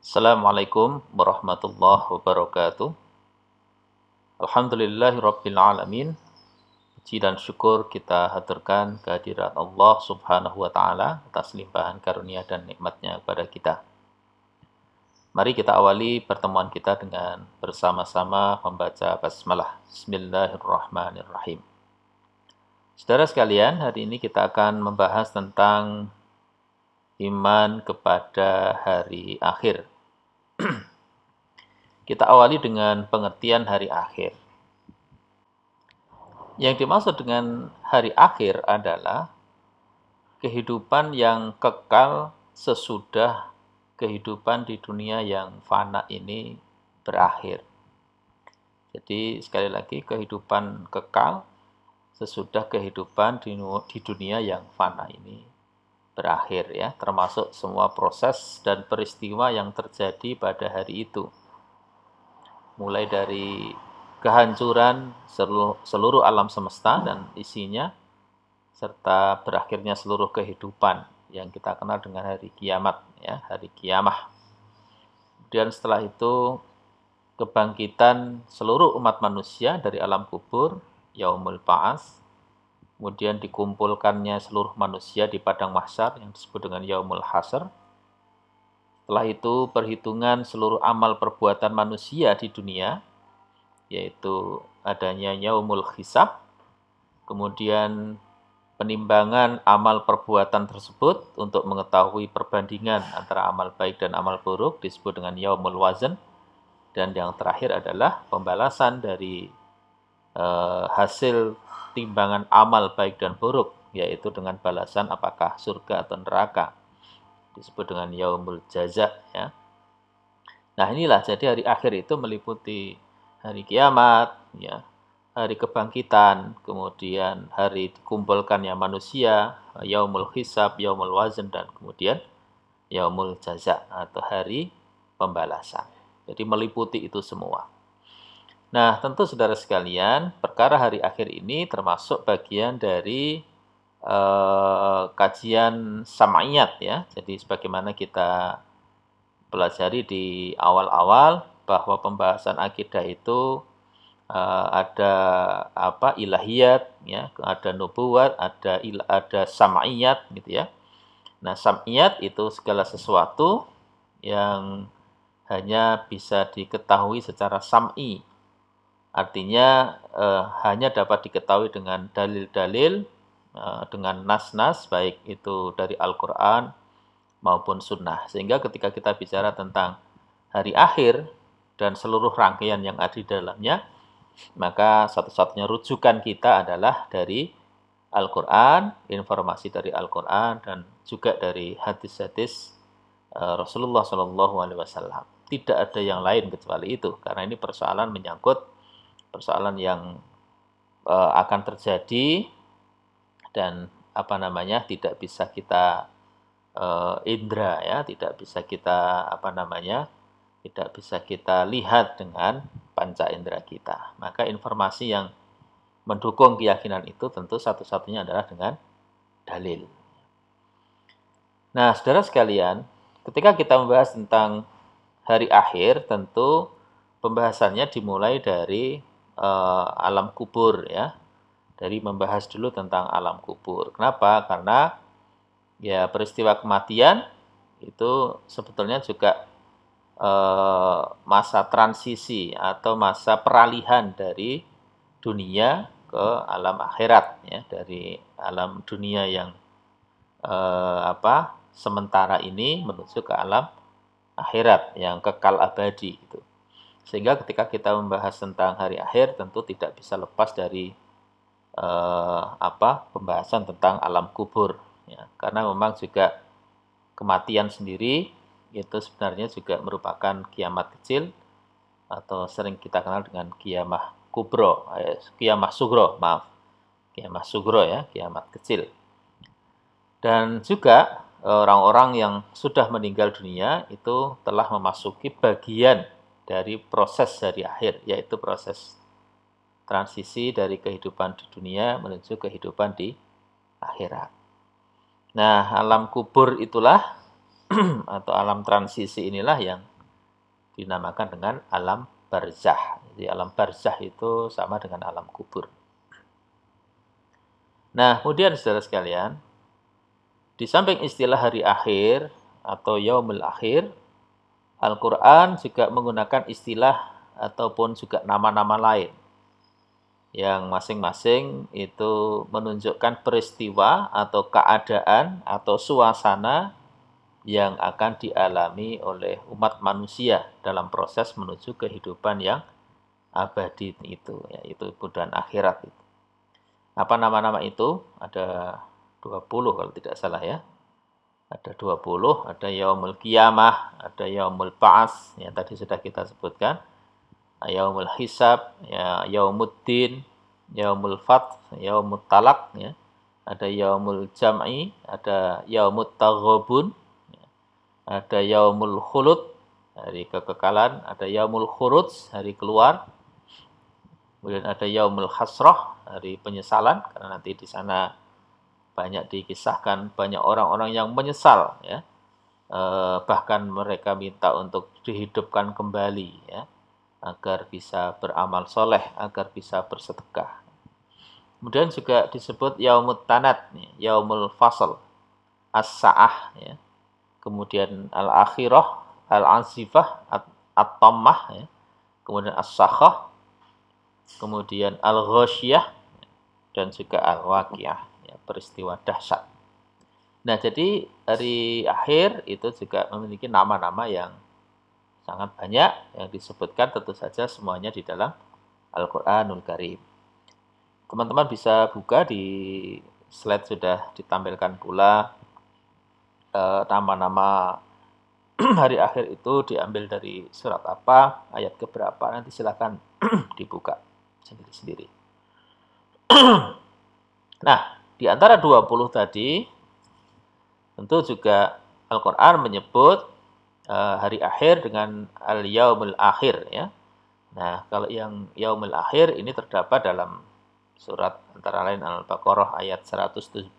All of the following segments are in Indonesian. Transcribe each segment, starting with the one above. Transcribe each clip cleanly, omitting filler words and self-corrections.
Assalamualaikum warahmatullahi wabarakatuh. Alhamdulillahirrabbilalamin. Puji dan syukur kita haturkan kehadirat Allah subhanahu wa ta'ala atas limpahan karunia dan nikmatnya kepada kita. Mari kita awali pertemuan kita dengan bersama-sama membaca basmalah. Bismillahirrahmanirrahim. Saudara sekalian, hari ini kita akan membahas tentang iman kepada hari akhir. Kita awali dengan pengertian hari akhir. Yang dimaksud dengan hari akhir adalah kehidupan yang kekal sesudah kehidupan di dunia yang fana ini berakhir. Jadi sekali lagi, kehidupan kekal sesudah kehidupan di dunia yang fana ini berakhir, ya, termasuk semua proses dan peristiwa yang terjadi pada hari itu. Mulai dari kehancuran seluruh alam semesta dan isinya, serta berakhirnya seluruh kehidupan yang kita kenal dengan hari kiamat, ya, hari kiamah. Kemudian setelah itu kebangkitan seluruh umat manusia dari alam kubur, yaumul ba'ats. Kemudian dikumpulkannya seluruh manusia di padang mahsyar yang disebut dengan yaumul hasyr. Setelah itu perhitungan seluruh amal perbuatan manusia di dunia, yaitu adanya yaumul hisab. Kemudian penimbangan amal perbuatan tersebut untuk mengetahui perbandingan antara amal baik dan amal buruk disebut dengan yaumul wazn. Dan yang terakhir adalah pembalasan dari hasil timbangan amal baik dan buruk, yaitu dengan balasan apakah surga atau neraka, disebut dengan yaumul jaza, ya. Nah, inilah, jadi hari akhir itu meliputi hari kiamat, ya, hari kebangkitan, kemudian hari dikumpulkannya manusia, yaumul hisab, yaumul wazn, dan kemudian yaumul jaza atau hari pembalasan. Jadi meliputi itu semua. Nah, tentu saudara sekalian, perkara hari akhir ini termasuk bagian dari kajian sam'iyat, ya. Jadi sebagaimana kita pelajari di awal-awal bahwa pembahasan akidah itu ada ilahiyat, ya, ada nubuwat, ada sam'iyat, gitu ya. Nah, sam'iyat itu segala sesuatu yang hanya bisa diketahui secara sam'i. Artinya hanya dapat diketahui dengan dalil-dalil, dengan nas-nas, baik itu dari Al-Quran maupun sunnah. Sehingga ketika kita bicara tentang hari akhir dan seluruh rangkaian yang ada di dalamnya, maka satu-satunya rujukan kita adalah dari Al-Quran, informasi dari Al-Quran, dan juga dari hadis-hadis Rasulullah SAW. Tidak ada yang lain kecuali itu, karena ini persoalan menyangkut persoalan yang akan terjadi dan tidak bisa kita indra, ya, tidak bisa kita tidak bisa kita lihat dengan panca indera kita. Maka informasi yang mendukung keyakinan itu tentu satu-satunya adalah dengan dalil. Nah, saudara sekalian, ketika kita membahas tentang hari akhir, tentu pembahasannya dimulai dari alam kubur, ya. Dari membahas dulu tentang alam kubur. Kenapa? Karena ya peristiwa kematian itu sebetulnya juga masa transisi atau masa peralihan dari dunia ke alam akhirat, ya, dari alam dunia yang sementara ini menuju ke alam akhirat yang kekal abadi, gitu. Sehingga ketika kita membahas tentang hari akhir tentu tidak bisa lepas dari pembahasan tentang alam kubur, ya. Karena memang juga kematian sendiri itu sebenarnya juga merupakan kiamat kecil atau sering kita kenal dengan kiamah kubro, kiamah sugro, kiamah sugro, ya, kiamat kecil. Dan juga orang-orang yang sudah meninggal dunia itu telah memasuki bagian dari proses hari akhir, yaitu proses transisi dari kehidupan di dunia menuju kehidupan di akhirat. Nah, alam kubur itulah atau alam transisi inilah yang dinamakan dengan alam barzah. Jadi alam barzah itu sama dengan alam kubur. Nah, kemudian saudara sekalian, di samping istilah hari akhir atau yaumul akhir, Al-Quran juga menggunakan istilah ataupun juga nama-nama lain yang masing-masing itu menunjukkan peristiwa atau keadaan atau suasana yang akan dialami oleh umat manusia dalam proses menuju kehidupan yang abadi itu, yaitu kemudian akhirat itu. Apa nama-nama itu? Ada 20 kalau tidak salah ya. Ada 20, ada yaumul qiyamah, ada yaumul ba'ats, yang tadi sudah kita sebutkan. Yaumul hisab, ya yaumuddin, yaumul fath, yaumut talak, ya. Ada yaumul jam'i, ada yaumut taghabun, ya. Ada yaumul khulud, hari kekekalan, ada yaumul khuruj, hari keluar. Kemudian ada yaumul hasrah, hari penyesalan, karena nanti di sana banyak dikisahkan banyak orang-orang yang menyesal, ya. Bahkan mereka minta untuk dihidupkan kembali, ya, agar bisa beramal soleh, agar bisa bersedekah. Kemudian juga disebut yaumut tanat, yaumul fasl, as-sa'ah, ya. Kemudian al-akhirah, al-azifah, at-tammah, ya. Kemudian as-sakhah, kemudian al-ghasyiyah, dan juga al-waqiah, ya, peristiwa dahsyat. Nah, jadi hari akhir itu juga memiliki nama-nama yang sangat banyak yang disebutkan, tentu saja semuanya di dalam Al-Quranul Karim. Teman-teman bisa buka di slide, sudah ditampilkan pula nama-nama hari akhir itu diambil dari surat apa, ayat keberapa, nanti silakan dibuka sendiri-sendiri. Nah, di antara 20 tadi, tentu juga Al-Quran menyebut hari akhir dengan al-yaumul akhir, ya. Nah, kalau yang yaumul akhir ini terdapat dalam surat antara lain Al-Baqarah ayat 177.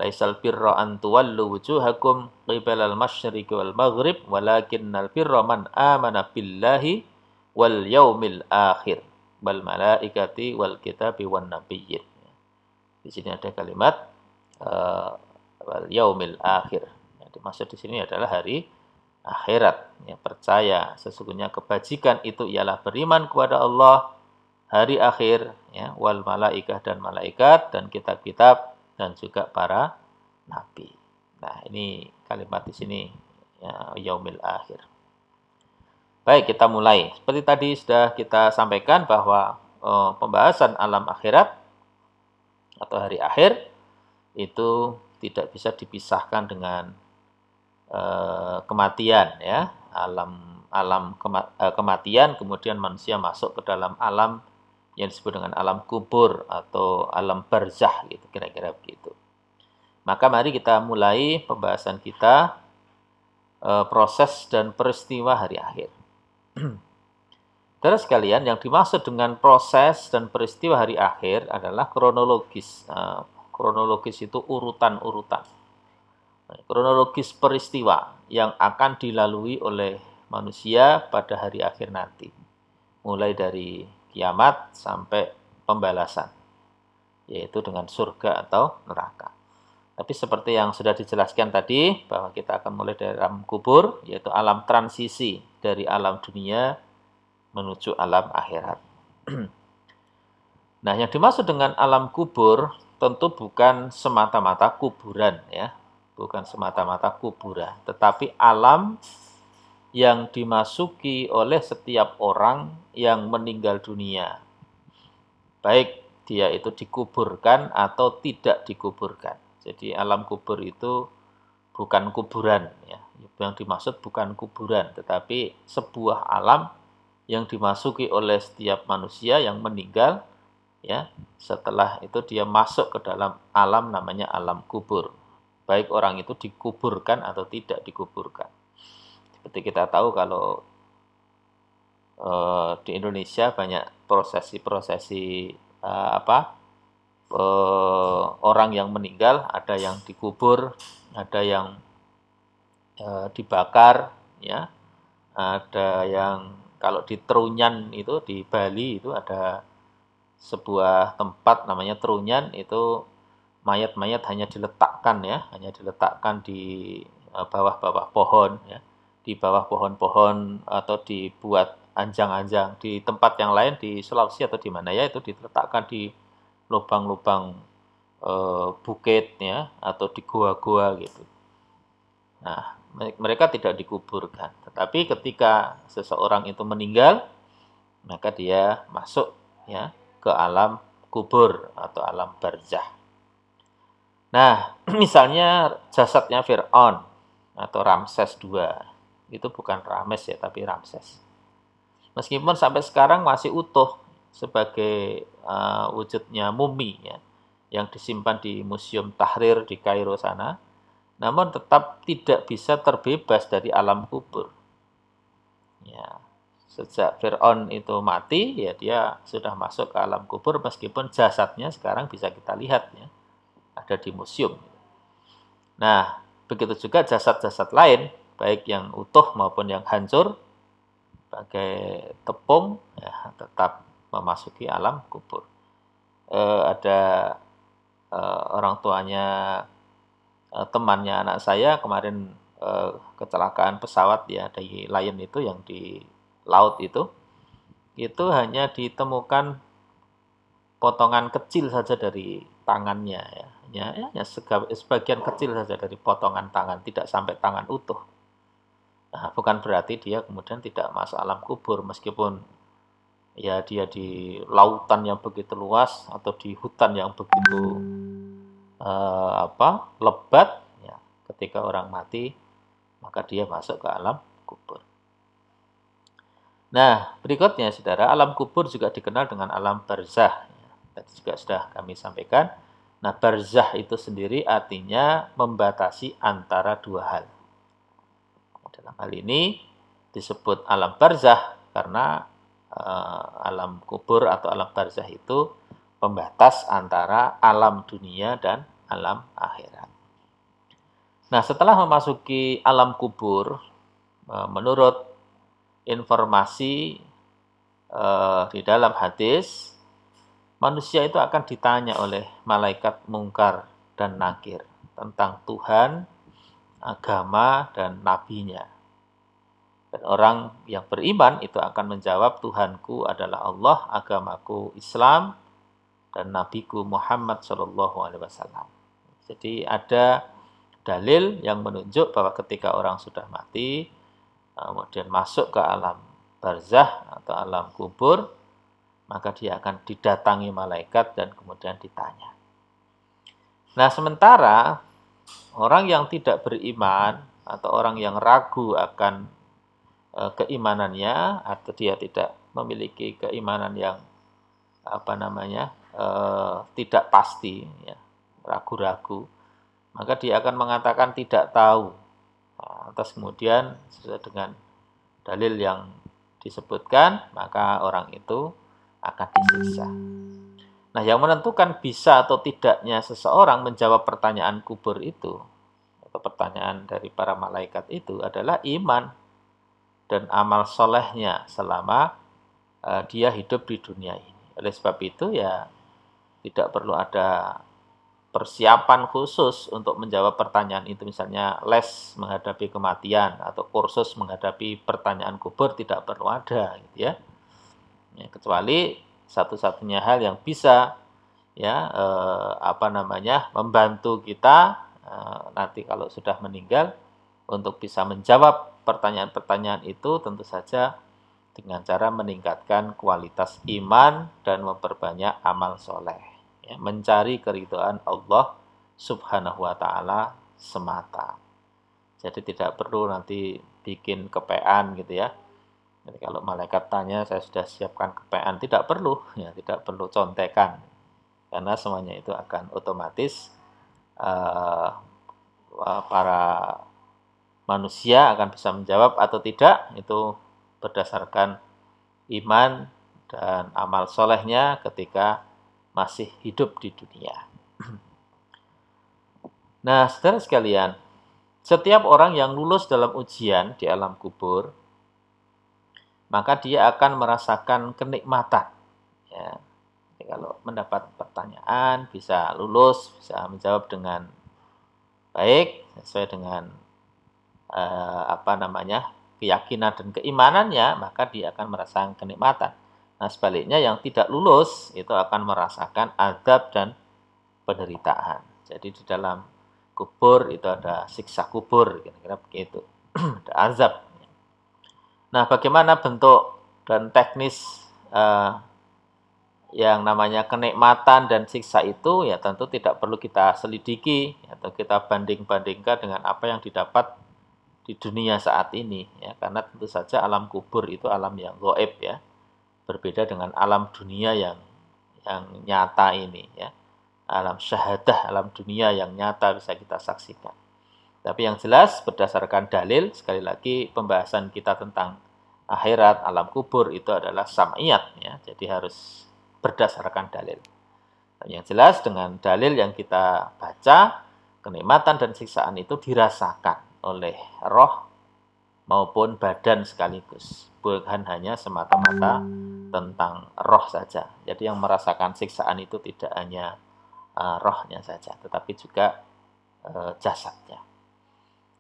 Laisal birra an tuwallu wujuhakum qibalal masyriqi wal maghrib walakinnal birra man amana billahi wal yaumil akhir wal malaikati wal kitabi wan nabiyyin. Di sini ada kalimat wal yaumil akhir. Yang dimaksud di sini adalah hari akhirat. Ya, percaya sesungguhnya kebajikan itu ialah beriman kepada Allah, hari akhir, ya, wal malaikah, dan malaikat, dan kitab-kitab, dan juga para nabi. Nah, ini kalimat di sini, ya, yaumil akhir. Baik, kita mulai. Seperti tadi sudah kita sampaikan bahwa pembahasan alam akhirat atau hari akhir itu tidak bisa dipisahkan dengan kematian, ya. Kematian, kemudian manusia masuk ke dalam alam yang disebut dengan alam kubur atau alam barzah, gitu, kira-kira begitu. Maka mari kita mulai pembahasan kita, proses dan peristiwa hari akhir. Saudara sekalian, yang dimaksud dengan proses dan peristiwa hari akhir adalah kronologis. Kronologis itu urutan-urutan. Kronologis peristiwa yang akan dilalui oleh manusia pada hari akhir nanti. Mulai dari kiamat sampai pembalasan, yaitu dengan surga atau neraka. Tapi seperti yang sudah dijelaskan tadi, bahwa kita akan mulai dari alam kubur, yaitu alam transisi dari alam dunia menuju alam akhirat. Nah, yang dimaksud dengan alam kubur tentu bukan semata-mata kuburan, ya. Bukan semata-mata kuburan, tetapi alam yang dimasuki oleh setiap orang yang meninggal dunia. Baik dia itu dikuburkan atau tidak dikuburkan. Jadi alam kubur itu bukan kuburan, ya. Yang dimaksud bukan kuburan, tetapi sebuah alam yang dimasuki oleh setiap manusia yang meninggal, ya. Setelah itu dia masuk ke dalam alam namanya alam kubur. Baik orang itu dikuburkan atau tidak dikuburkan. Seperti kita tahu kalau di Indonesia banyak prosesi-prosesi orang yang meninggal, ada yang dikubur, ada yang dibakar, ya, Ada yang kalau di Trunyan itu di Bali itu ada sebuah tempat namanya Trunyan, itu mayat-mayat hanya diletakkan ya, hanya diletakkan di bawah-bawah pohon ya, di bawah pohon-pohon atau dibuat anjang-anjang. Di tempat yang lain di Sulawesi atau di mana ya itu diletakkan di lubang-lubang bukit ya atau di goa-goa gitu. Nah, mereka tidak dikuburkan. Tetapi ketika seseorang itu meninggal, maka dia masuk ya ke alam kubur atau alam barzah. Nah, misalnya jasadnya Fir'aun atau Ramses II, itu bukan Rames ya, tapi Ramses. Meskipun sampai sekarang masih utuh sebagai wujudnya mumi ya, yang disimpan di Museum Tahrir di Kairo sana, namun tetap tidak bisa terbebas dari alam kubur. Ya, sejak Fir'aun itu mati, ya dia sudah masuk ke alam kubur meskipun jasadnya sekarang bisa kita lihat ya, ada di museum. Nah, begitu juga jasad-jasad lain, baik yang utuh maupun yang hancur, sebagai tepung, ya, tetap memasuki alam kubur. Ada orang tuanya, temannya anak saya kemarin kecelakaan pesawat ya, dari Lion itu yang di laut itu hanya ditemukan potongan kecil saja dari tangannya ya. Hanya sebagian kecil saja dari potongan tangan, tidak sampai tangan utuh. Nah, bukan berarti dia kemudian tidak masuk alam kubur meskipun ya dia di lautan yang begitu luas atau di hutan yang begitu lebat ya, ketika orang mati maka dia masuk ke alam kubur. Nah, berikutnya saudara, alam kubur juga dikenal dengan alam barzah. Tadi juga sudah kami sampaikan. Nah, barzah itu sendiri artinya membatasi antara dua hal. Dalam hal ini disebut alam barzah karena alam kubur atau alam barzah itu pembatas antara alam dunia dan alam akhirat. Nah, setelah memasuki alam kubur, menurut informasi di dalam hadis, manusia itu akan ditanya oleh malaikat mungkar dan nakir tentang Tuhan, agama, dan nabinya. Dan orang yang beriman itu akan menjawab, Tuhanku adalah Allah, agamaku Islam, dan nabiku Muhammad SAW. Jadi ada dalil yang menunjuk bahwa ketika orang sudah mati, kemudian masuk ke alam barzah atau alam kubur, maka dia akan didatangi malaikat dan kemudian ditanya. Nah, sementara orang yang tidak beriman atau orang yang ragu akan keimanannya atau dia tidak memiliki keimanan yang tidak pasti ya, ragu-ragu, maka dia akan mengatakan tidak tahu. Nah, atas kemudian sesuai dengan dalil yang disebutkan, maka orang itu akan disiksa. Nah, yang menentukan bisa atau tidaknya seseorang menjawab pertanyaan kubur itu, atau pertanyaan dari para malaikat itu adalah iman dan amal solehnya selama dia hidup di dunia ini. Oleh sebab itu ya tidak perlu ada persiapan khusus untuk menjawab pertanyaan itu, misalnya les menghadapi kematian atau kursus menghadapi pertanyaan kubur, tidak perlu ada gitu ya. Kecuali satu-satunya hal yang bisa ya membantu kita nanti kalau sudah meninggal untuk bisa menjawab pertanyaan-pertanyaan itu, tentu saja dengan cara meningkatkan kualitas iman dan memperbanyak amal soleh, ya, mencari keridhaan Allah Subhanahu wa Ta'ala semata. Jadi tidak perlu nanti bikin kepean gitu ya. Jadi kalau malaikat tanya, saya sudah siapkan kepean, tidak perlu, ya, tidak perlu contekan, karena semuanya itu akan otomatis para manusia akan bisa menjawab atau tidak, itu berdasarkan iman dan amal solehnya ketika masih hidup di dunia. Nah, saudara sekalian, setiap orang yang lulus dalam ujian di alam kubur, maka dia akan merasakan kenikmatan. Ya. Jadi kalau mendapat pertanyaan, bisa lulus, bisa menjawab dengan baik, sesuai dengan keyakinan dan keimanannya, maka dia akan merasakan kenikmatan. Nah, sebaliknya yang tidak lulus itu akan merasakan azab dan penderitaan. Jadi di dalam kubur itu ada siksa kubur, kira-kira begitu. Ada azab. Nah, bagaimana bentuk dan teknis yang namanya kenikmatan dan siksa itu, ya tentu tidak perlu kita selidiki atau kita banding-bandingkan dengan apa yang didapat di dunia saat ini, ya, karena tentu saja alam kubur itu alam yang gaib, ya, berbeda dengan alam dunia yang nyata ini, ya, alam syahadah, alam dunia yang nyata bisa kita saksikan. Tapi yang jelas berdasarkan dalil, sekali lagi pembahasan kita tentang akhirat, alam kubur itu adalah sam'iyat, ya, jadi harus berdasarkan dalil. Dan yang jelas dengan dalil yang kita baca, kenikmatan dan siksaan itu dirasakan oleh roh maupun badan sekaligus. Bukan hanya semata-mata tentang roh saja. Jadi yang merasakan siksaan itu tidak hanya rohnya saja, tetapi juga jasadnya.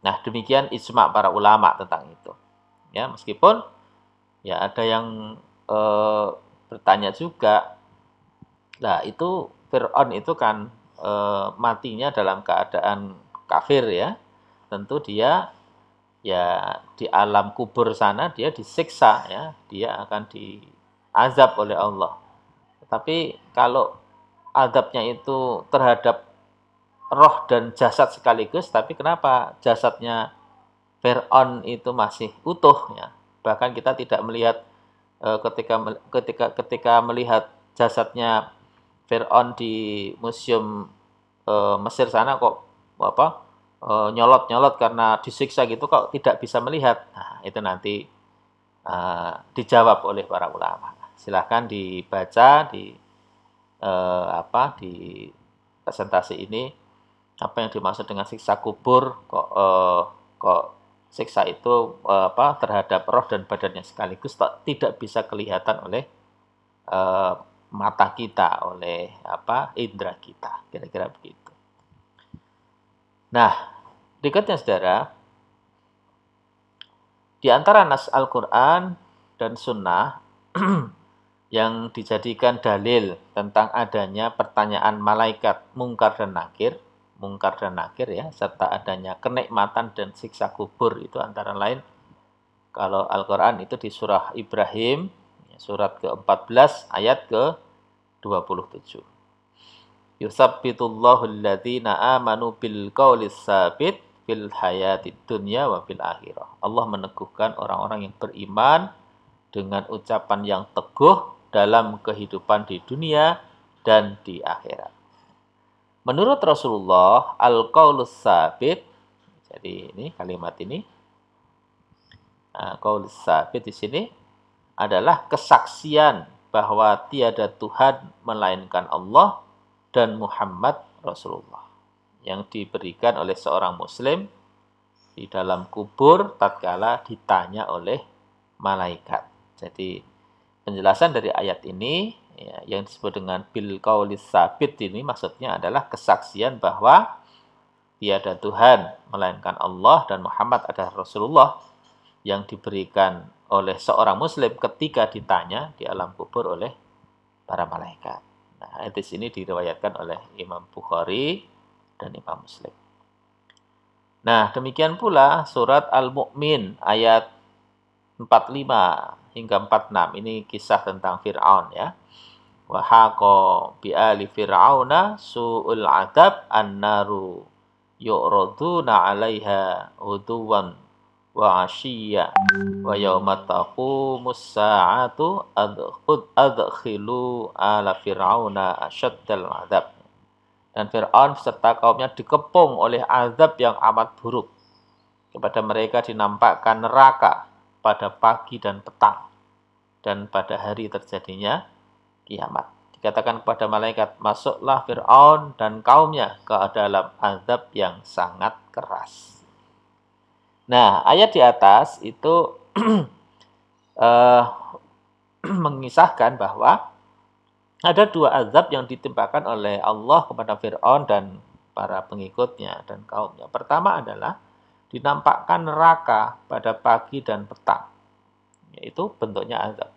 Nah, demikian ijma' para ulama tentang itu. Ya, meskipun ya ada yang bertanya juga, nah itu Fir'aun itu kan matinya dalam keadaan kafir, ya. Tentu dia ya di alam kubur sana dia disiksa, ya, dia akan diazab oleh Allah. Tetapi kalau azabnya itu terhadap roh dan jasad sekaligus, tapi kenapa jasadnya Fir'aun itu masih utuh, ya. Bahkan kita tidak melihat ketika melihat jasadnya Fir'aun di museum Mesir sana kok nyolot-nyolot karena disiksa gitu, kok tidak bisa melihat. Nah, itu nanti dijawab oleh para ulama. Silahkan dibaca di presentasi ini apa yang dimaksud dengan siksa kubur, kok siksa itu terhadap roh dan badannya sekaligus tidak bisa kelihatan oleh mata kita, oleh indera kita, kira-kira begitu. Nah, berikutnya saudara, di antara nas Al-Quran dan Sunnah yang dijadikan dalil tentang adanya pertanyaan malaikat mungkar dan nakir, ya, serta adanya kenikmatan dan siksa kubur itu antara lain kalau Al-Quran itu di surah Ibrahim, surat ke-14 ayat ke-27. Yusabbitullahu alladhina amanu bil qawlis sabit fil hayatid dunya wa fil akhirah. Allah meneguhkan orang-orang yang beriman dengan ucapan yang teguh dalam kehidupan di dunia dan di akhirat. Menurut Rasulullah, al-qaulus sabit, jadi ini kalimat ini, qaulus sabit di sini adalah kesaksian bahwa tiada Tuhan melainkan Allah dan Muhammad Rasulullah yang diberikan oleh seorang muslim di dalam kubur tatkala ditanya oleh malaikat. Jadi penjelasan dari ayat ini, ya, yang disebut dengan bil qaulis sabit ini maksudnya adalah kesaksian bahwa tiada Tuhan melainkan Allah dan Muhammad adalah Rasulullah yang diberikan oleh seorang muslim ketika ditanya di alam kubur oleh para malaikat. Nah, hadis ini diriwayatkan oleh Imam Bukhari dan Imam Muslim. Nah, demikian pula surat Al-Mu'min ayat 45 hingga 46. Ini kisah tentang Fir'aun, ya. Wa haqa bi ali fir'auna su'ul adab annaru yu'raduna 'alaiha uduwan wa 'ashiyya wa yauma taqumus sa'atu adkhilu ala fir'auna asyaddal adab. Dan Fir'aun serta kaumnya dikepung oleh azab yang amat buruk. Kepada mereka dinampakkan neraka pada pagi dan petang, dan pada hari terjadinya kiamat. Dikatakan kepada malaikat, masuklah Fir'aun dan kaumnya ke dalam azab yang sangat keras. Nah, ayat di atas itu eh, mengisahkan bahwa ada dua azab yang ditimpakan oleh Allah kepada Fir'aun dan para pengikutnya dan kaumnya. Pertama adalah dinampakkan neraka pada pagi dan petang. Itu bentuknya azab.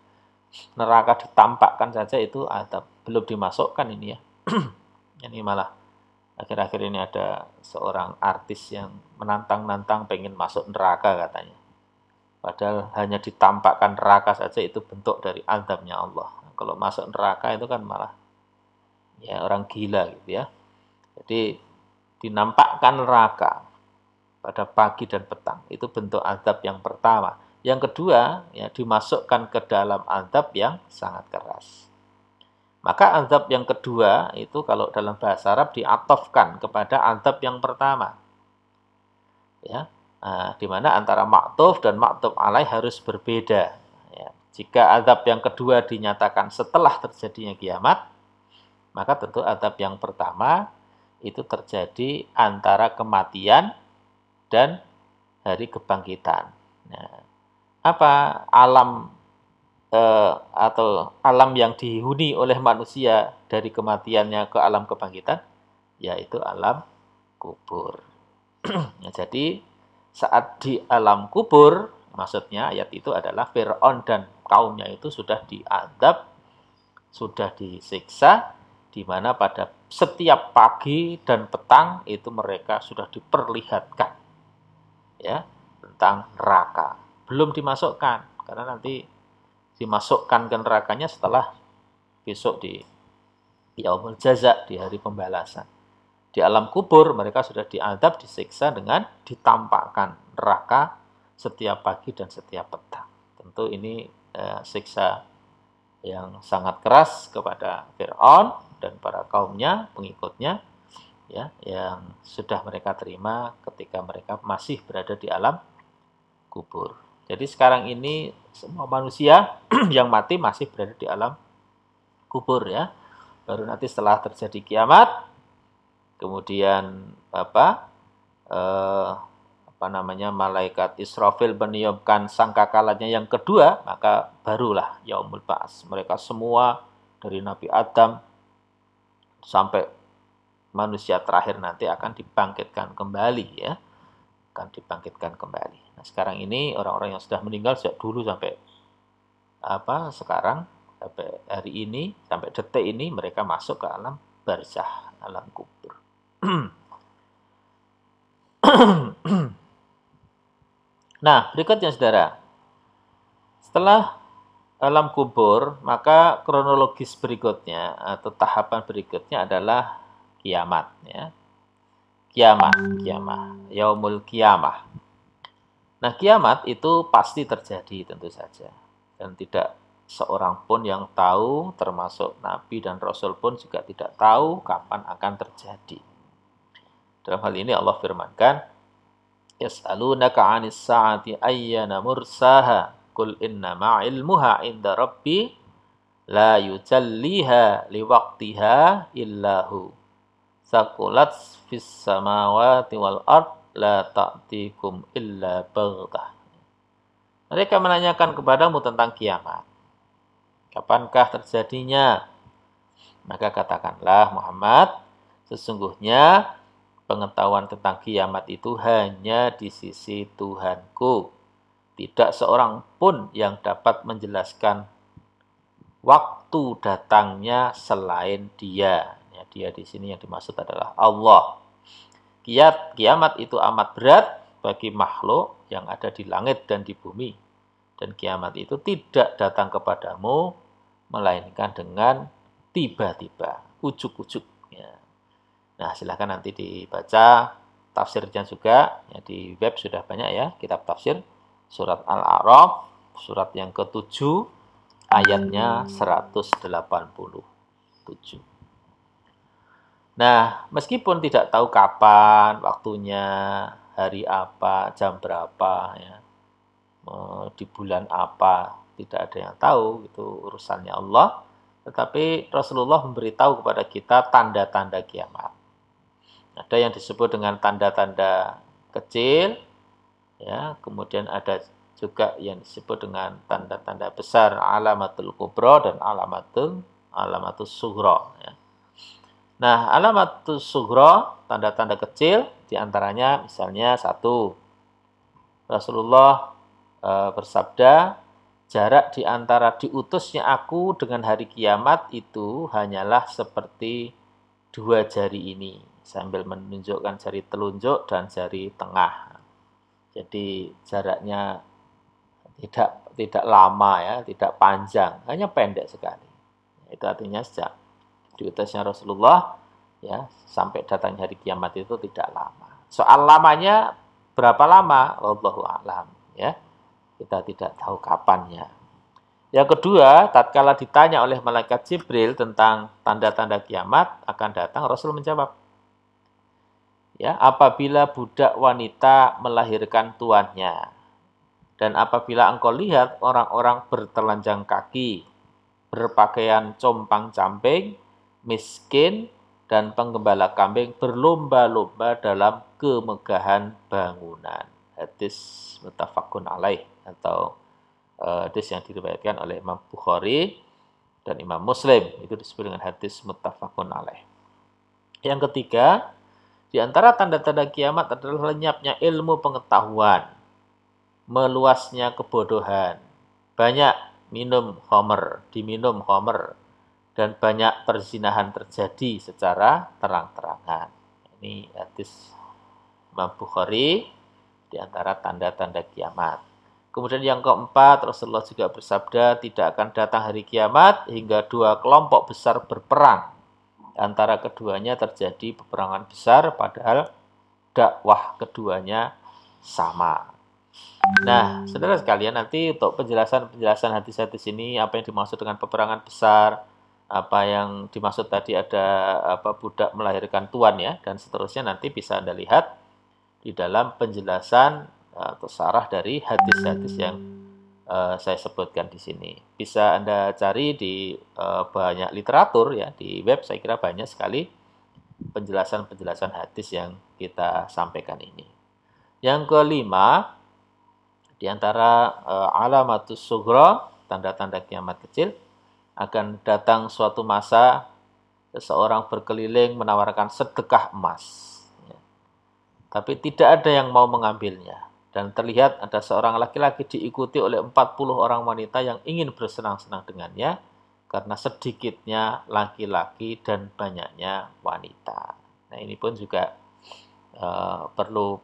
Neraka ditampakkan saja itu azab. Belum dimasukkan ini ya. Ini malah akhir-akhir ini ada seorang artis yang menantang-nantang pengen masuk neraka katanya. Padahal hanya ditampakkan neraka saja itu bentuk dari azabnya Allah. Kalau masuk neraka itu kan malah ya orang gila gitu ya. Jadi dinampakkan neraka pada pagi dan petang. Itu bentuk azab yang pertama. Yang kedua, ya dimasukkan ke dalam azab yang sangat keras. Maka azab yang kedua itu kalau dalam bahasa Arab diatofkan kepada azab yang pertama. Ya, di mana antara maktuf dan maktuf alaih harus berbeda. Ya, jika azab yang kedua dinyatakan setelah terjadinya kiamat, maka tentu azab yang pertama itu terjadi antara kematian dan hari kebangkitan. Nah, apa alam atau alam yang dihuni oleh manusia dari kematiannya ke alam kebangkitan? Yaitu alam kubur. Nah, jadi saat di alam kubur, maksudnya ayat itu adalah Fir'aun dan kaumnya itu sudah diazab, sudah disiksa, di mana pada setiap pagi dan petang itu mereka sudah diperlihatkan ya tentang neraka. Belum dimasukkan karena nanti dimasukkan ke nerakanya setelah besok di yaumul jaza, di hari pembalasan. Di alam kubur mereka sudah diazab, disiksa dengan ditampakkan neraka setiap pagi dan setiap petang. Tentu ini siksa yang sangat keras kepada Fir'aun dan para kaumnya, pengikutnya, ya, yang sudah mereka terima ketika mereka masih berada di alam kubur. Jadi sekarang ini semua manusia yang mati masih berada di alam kubur ya. Baru nanti setelah terjadi kiamat, kemudian malaikat Israfil meniupkan sangkakalanya yang kedua, maka barulah yaumul ba'ats. Mereka semua dari Nabi Adam sampai manusia terakhir nanti akan dibangkitkan kembali ya. Akan dibangkitkan kembali. Nah, sekarang ini orang-orang yang sudah meninggal sejak dulu sampai sekarang sampai hari ini, sampai detik ini mereka masuk ke alam barzah, alam kubur. Nah, berikutnya saudara. Setelah alam kubur, maka kronologis berikutnya atau tahapan berikutnya adalah kiamat ya. Kiamat, yaumul kiamah. Nah, kiamat itu pasti terjadi tentu saja. Dan tidak seorang pun yang tahu, termasuk Nabi dan Rasul pun juga tidak tahu kapan akan terjadi. Dalam hal ini Allah firmankan, Yas'alunaka 'anis sa'ati ayyana mursaha, qul innama 'ilmuha 'inda rabbi la yujalliha liwaqtiha illahu. Saqulat fis samawati wal ard la ta'tikum illa baghtah. Mereka menanyakan kepadamu tentang kiamat. Kapankah terjadinya? Maka katakanlah Muhammad, sesungguhnya pengetahuan tentang kiamat itu hanya di sisi Tuhanku. Tidak seorang pun yang dapat menjelaskan waktu datangnya selain Dia. Ya, Dia di sini yang dimaksud adalah Allah. Kiamat itu amat berat bagi makhluk yang ada di langit dan di bumi. Dan kiamat itu tidak datang kepadamu, melainkan dengan tiba-tiba, ujuk-ujuk. Ya. Nah, silahkan nanti dibaca tafsirnya juga. Ya, di web sudah banyak ya, kitab tafsir. Surat Al-A'raf, surat yang ke-7, ayatnya 187. Nah, meskipun tidak tahu kapan, waktunya, hari apa, jam berapa, ya, di bulan apa, tidak ada yang tahu, itu urusannya Allah. Tetapi Rasulullah memberitahu kepada kita tanda-tanda kiamat. Ada yang disebut dengan tanda-tanda kecil, ya, kemudian ada juga yang disebut dengan tanda-tanda besar alamatul kubra dan alamatul sughra ya. Nah, alamatul sughra, tanda-tanda kecil diantaranya misalnya satu, Rasulullah bersabda, jarak di antara diutusnya aku dengan hari kiamat itu hanyalah seperti dua jari ini, sambil menunjukkan jari telunjuk dan jari tengah. Jadi jaraknya tidak lama ya, tidak panjang, hanya pendek sekali. Itu artinya sejak diutusnya Rasulullah ya sampai datangnya hari kiamat itu tidak lama. Soal lamanya berapa lama? Wallahu a'lam ya. Kita tidak tahu kapannya. Yang kedua, tatkala ditanya oleh malaikat Jibril tentang tanda-tanda kiamat akan datang, Rasul menjawab, ya, apabila budak wanita melahirkan tuannya, dan apabila engkau lihat orang-orang bertelanjang kaki, berpakaian compang-camping, miskin, dan penggembala kambing berlomba-lomba dalam kemegahan bangunan. Hadis muttafaqun alaih atau hadis yang diriwayatkan oleh Imam Bukhari dan Imam Muslim. Itu disebut dengan hadis muttafaqun alaih. Yang ketiga, di antara tanda-tanda kiamat adalah lenyapnya ilmu pengetahuan, meluasnya kebodohan, banyak diminum khamr, dan banyak perzinahan terjadi secara terang-terangan. Ini hadis Imam Bukhari di antara tanda-tanda kiamat. Kemudian yang keempat, Rasulullah juga bersabda, tidak akan datang hari kiamat hingga dua kelompok besar berperang. Antara keduanya terjadi peperangan besar, padahal dakwah keduanya sama. Nah, saudara sekalian, nanti untuk penjelasan hadis-hadis ini, apa yang dimaksud dengan peperangan besar, apa yang dimaksud tadi ada budak melahirkan tuan ya, dan seterusnya nanti bisa Anda lihat di dalam penjelasan atau sarah dari hadis-hadis yang saya sebutkan di sini. Bisa Anda cari di banyak literatur ya, di web saya kira banyak sekali penjelasan-penjelasan hadis yang kita sampaikan ini. Yang kelima, di antara alamatus sughra, tanda-tanda kiamat kecil, akan datang suatu masa seseorang berkeliling menawarkan sedekah emas. Ya. Tapi tidak ada yang mau mengambilnya. Dan terlihat ada seorang laki-laki diikuti oleh 40 orang wanita yang ingin bersenang-senang dengannya, karena sedikitnya laki-laki dan banyaknya wanita. Nah, ini pun juga perlu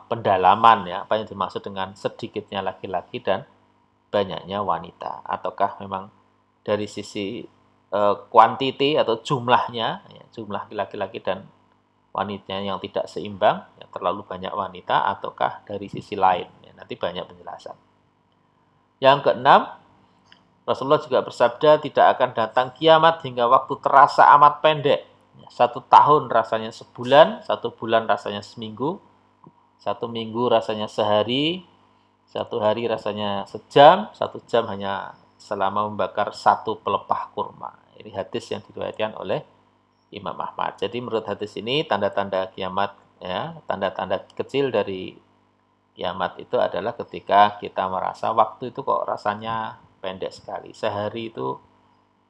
pendalaman ya, apa yang dimaksud dengan sedikitnya laki-laki dan banyaknya wanita. Ataukah memang dari sisi kuantiti atau jumlahnya, ya, jumlah laki-laki dan wanitanya yang tidak seimbang, yang terlalu banyak wanita, ataukah dari sisi lain. Ya, nanti banyak penjelasan. Yang keenam, Rasulullah juga bersabda, tidak akan datang kiamat hingga waktu terasa amat pendek. 1 tahun rasanya sebulan, 1 bulan rasanya seminggu, 1 minggu rasanya sehari, 1 hari rasanya sejam, 1 jam hanya selama membakar 1 pelepah kurma. Ini hadis yang diriwayatkan oleh Imam Ahmad. Jadi menurut hadis ini tanda-tanda kiamat ya, tanda-tanda kecil dari kiamat itu adalah ketika kita merasa waktu itu kok rasanya pendek sekali. Sehari itu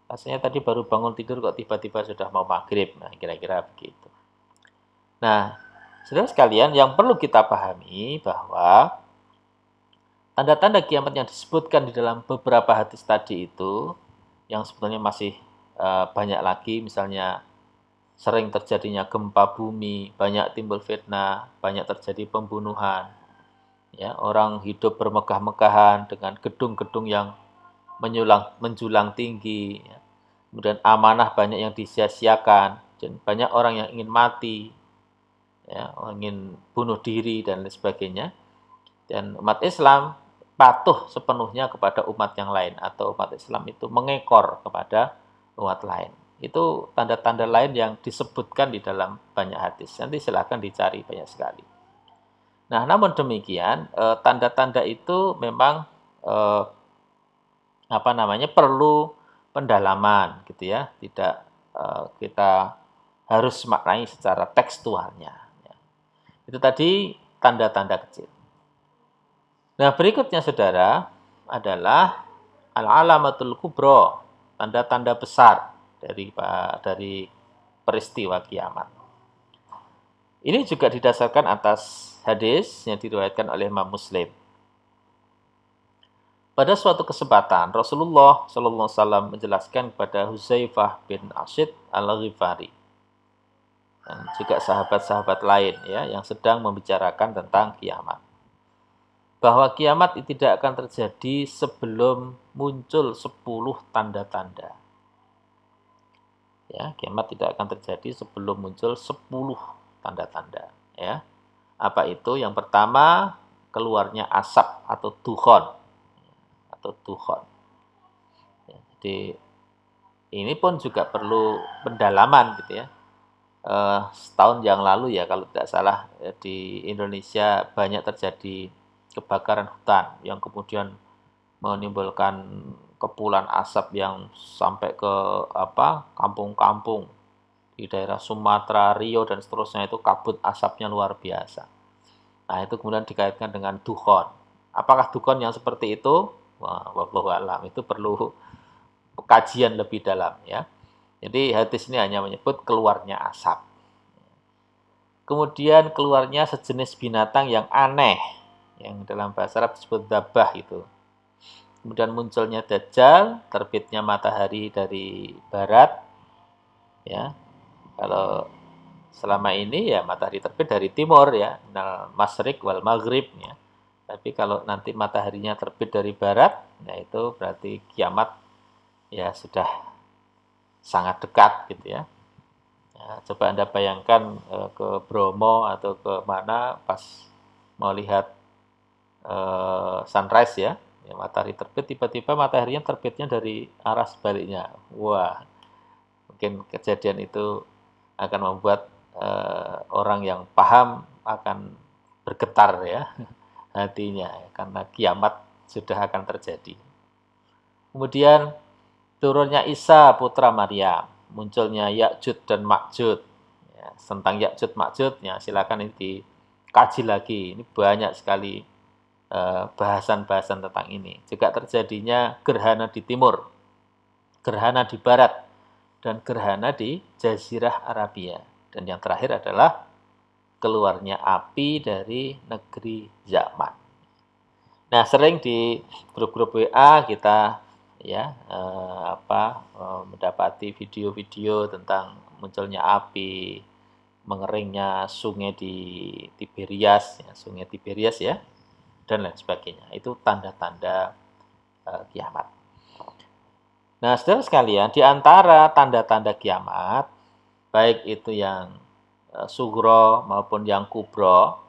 rasanya tadi baru bangun tidur kok tiba-tiba sudah mau maghrib. Nah, kira-kira begitu. Nah, saudara sekalian, yang perlu kita pahami bahwa tanda-tanda kiamat yang disebutkan di dalam beberapa hadis tadi itu, yang sebetulnya masih banyak lagi, misalnya sering terjadinya gempa bumi, banyak timbul fitnah, banyak terjadi pembunuhan. Ya, orang hidup bermegah-megahan dengan gedung-gedung yang menjulang tinggi. Ya. Kemudian amanah banyak yang disia-siakan, dan banyak orang yang ingin mati, ya, ingin bunuh diri dan lain sebagainya. Dan umat Islam patuh sepenuhnya kepada umat yang lain, atau umat Islam itu mengekor kepada umat lain. Itu tanda-tanda lain yang disebutkan di dalam banyak hadis. Nanti silakan dicari banyak sekali. Nah, namun demikian, tanda-tanda itu memang perlu pendalaman gitu ya. Tidak kita harus maknai secara tekstualnya. Ya. Itu tadi tanda-tanda kecil. Nah, berikutnya saudara adalah al-alamatul kubro, tanda-tanda besar dari peristiwa kiamat. Ini juga didasarkan atas hadis yang diriwayatkan oleh Imam Muslim. Pada suatu kesempatan, Rasulullah SAW menjelaskan kepada Huzaifah bin Asyid al-Ghifari dan juga sahabat-sahabat lain ya yang sedang membicarakan tentang kiamat, bahwa kiamat itu tidak akan terjadi sebelum muncul 10 tanda-tanda. Ya, kiamat tidak akan terjadi sebelum muncul 10 tanda-tanda. Ya, apa itu? Yang pertama, keluarnya asap atau dukhon. Ya, jadi ini pun juga perlu pendalaman gitu ya. Setahun yang lalu ya kalau tidak salah di Indonesia banyak terjadi kebakaran hutan yang kemudian menimbulkan kepulan asap yang sampai ke kampung-kampung di daerah Sumatera, Riau dan seterusnya, itu kabut asapnya luar biasa. Nah, itu kemudian dikaitkan dengan dukhon. Apakah dukhon yang seperti itu? Wah, wallahu alam, itu perlu kajian lebih dalam ya. Jadi hadis ini hanya menyebut keluarnya asap. Kemudian keluarnya sejenis binatang yang aneh, yang dalam bahasa Arab disebut dabah itu. Kemudian munculnya Dajjal, terbitnya matahari dari barat. Ya, kalau selama ini ya matahari terbit dari timur ya, nal masyriq wal maghrib ya. Tapi kalau nanti mataharinya terbit dari barat, nah itu berarti kiamat ya sudah sangat dekat gitu ya. Ya, coba Anda bayangkan ke Bromo atau ke mana pas mau lihat sunrise ya, ya matahari terbit, tiba-tiba mataharinya terbitnya dari arah sebaliknya. Wah, mungkin kejadian itu akan membuat orang yang paham akan bergetar ya hatinya ya, karena kiamat sudah akan terjadi. Kemudian turunnya Isa putra Maryam, munculnya Ya'jud dan Ma'jud. Ya, tentang Ya'jud Ma'jud ya silakan ini dikaji lagi. Ini banyak sekali bahasan-bahasan tentang ini. Juga terjadinya gerhana di timur, gerhana di barat, dan gerhana di Jazirah Arabia. Dan yang terakhir adalah keluarnya api dari negeri Yaman. Nah, sering di grup-grup WA kita ya mendapati video-video tentang munculnya api, mengeringnya sungai di Tiberias, ya, sungai Tiberias ya, dan lain sebagainya. Itu tanda-tanda kiamat. Nah, saudara sekalian, di antara tanda-tanda kiamat, baik itu yang sugro maupun yang kubro,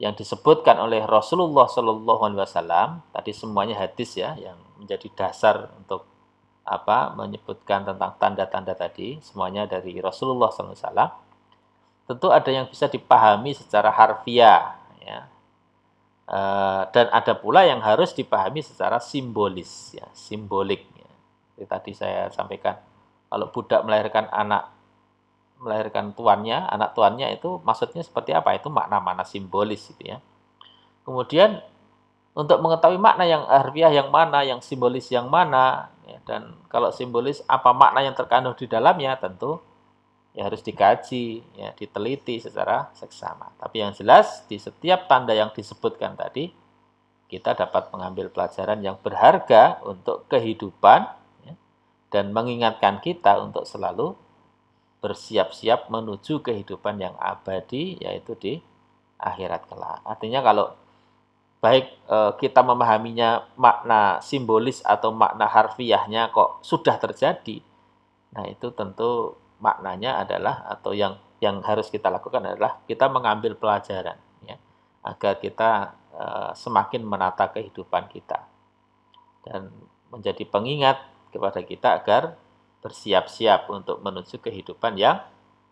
yang disebutkan oleh Rasulullah Shallallahu Alaihi Wasallam, tadi semuanya hadis ya, yang menjadi dasar untuk menyebutkan tentang tanda-tanda tadi, semuanya dari Rasulullah Shallallahu Alaihi Wasallam. Tentu ada yang bisa dipahami secara harfiah, ya, dan ada pula yang harus dipahami secara simbolis, ya, simbolik. Ya. Jadi tadi saya sampaikan, kalau budak melahirkan anak tuannya itu maksudnya seperti apa? Itu makna-makna simbolis gitu ya. Kemudian untuk mengetahui makna yang harfiah yang mana, yang simbolis yang mana, ya, dan kalau simbolis apa makna yang terkandung di dalamnya, tentu ya harus dikaji, ya diteliti secara seksama. Tapi yang jelas di setiap tanda yang disebutkan tadi kita dapat mengambil pelajaran yang berharga untuk kehidupan ya, dan mengingatkan kita untuk selalu bersiap-siap menuju kehidupan yang abadi, yaitu di akhirat kelak. Artinya kalau baik kita memahaminya makna simbolis atau makna harfiahnya kok sudah terjadi, nah itu tentu maknanya adalah atau yang harus kita lakukan adalah kita mengambil pelajaran ya, agar kita semakin menata kehidupan kita dan menjadi pengingat kepada kita agar bersiap-siap untuk menuju kehidupan yang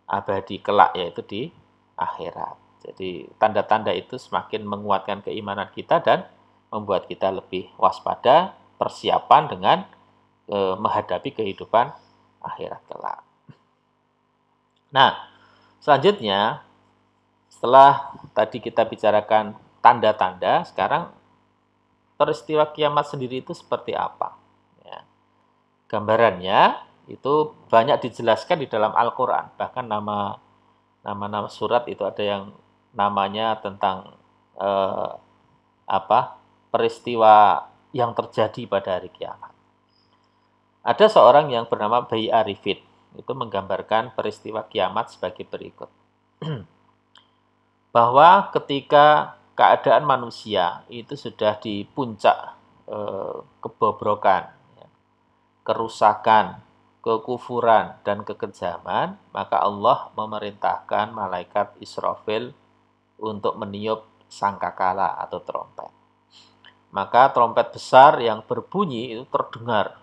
abadi kelak, yaitu di akhirat. Jadi tanda-tanda itu semakin menguatkan keimanan kita dan membuat kita lebih waspada, persiapan dengan menghadapi kehidupan akhirat kelak. Nah, selanjutnya setelah tadi kita bicarakan tanda-tanda, sekarang peristiwa kiamat sendiri itu seperti apa. Ya. Gambarannya itu banyak dijelaskan di dalam Al-Quran. Bahkan nama-nama surat itu ada yang namanya tentang peristiwa yang terjadi pada hari kiamat. Ada seorang yang bernama Bayi Arifin, itu menggambarkan peristiwa kiamat sebagai berikut. Bahwa ketika keadaan manusia itu sudah di puncak kebobrokan, kerusakan, kekufuran, dan kekejaman, maka Allah memerintahkan malaikat Israfil untuk meniup sangkakala atau trompet. Maka trompet besar yang berbunyi itu terdengar.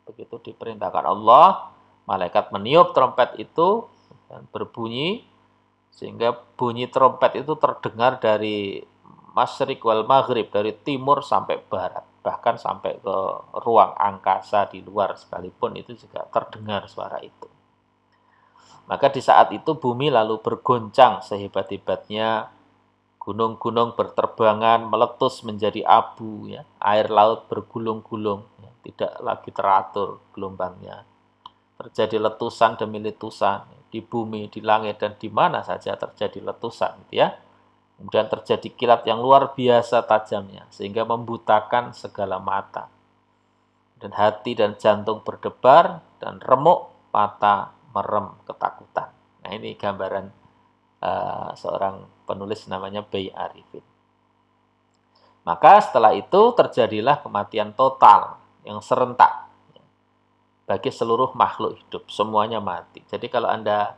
Begitu diperintahkan Allah, malaikat meniup trompet itu dan berbunyi, sehingga bunyi trompet itu terdengar dari masyriq wal maghrib, dari timur sampai barat, bahkan sampai ke ruang angkasa di luar sekalipun itu juga terdengar suara itu. Maka di saat itu bumi lalu bergoncang sehebat-hebatnya, gunung-gunung berterbangan, meletus menjadi abu, ya. Air laut bergulung-gulung, ya. Tidak lagi teratur gelombangnya. Terjadi letusan demi letusan, di bumi, di langit, dan di mana saja terjadi letusan, gitu ya. Kemudian terjadi kilat yang luar biasa tajamnya, sehingga membutakan segala mata. Dan hati dan jantung berdebar, dan remuk mata merem ketakutan. Nah, ini gambaran seorang penulis namanya Bayi Arifin. Maka setelah itu terjadilah kematian total yang serentak bagi seluruh makhluk hidup, semuanya mati. Jadi kalau Anda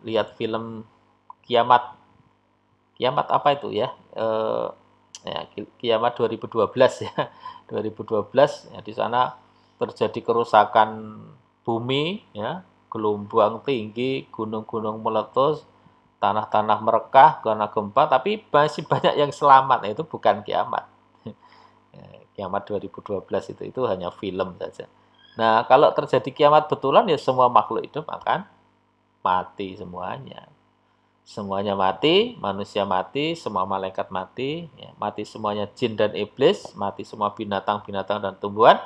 lihat film Kiamat, Kiamat apa itu ya? Kiamat 2012 ya. 2012 ya, di sana terjadi kerusakan bumi ya, gelombang tinggi, gunung-gunung meletus, tanah-tanah merekah karena gempa, tapi masih banyak yang selamat. Nah, itu bukan kiamat. Kiamat 2012 itu hanya film saja. Nah, kalau terjadi kiamat betulan ya semua makhluk hidup akan mati semuanya. Semuanya mati, manusia mati, semua malaikat mati, ya, mati semuanya jin dan iblis, mati semua binatang-binatang dan tumbuhan,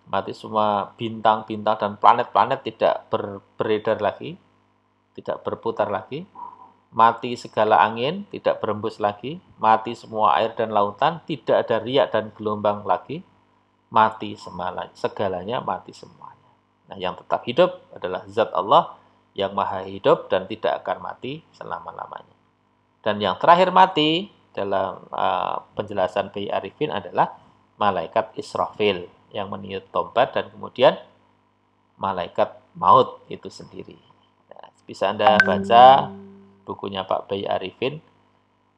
mati semua bintang-bintang dan planet-planet tidak beredar lagi, tidak berputar lagi, mati segala angin, tidak berembus lagi, mati semua air dan lautan, tidak ada riak dan gelombang lagi, mati segalanya mati semuanya. Nah, yang tetap hidup adalah zat Allah yang maha hidup dan tidak akan mati selama-lamanya. Dan yang terakhir mati dalam penjelasan Bayi Arifin adalah malaikat Israfil yang meniup tombak dan kemudian malaikat maut itu sendiri. Nah, bisa Anda baca bukunya Pak Bayi Arifin,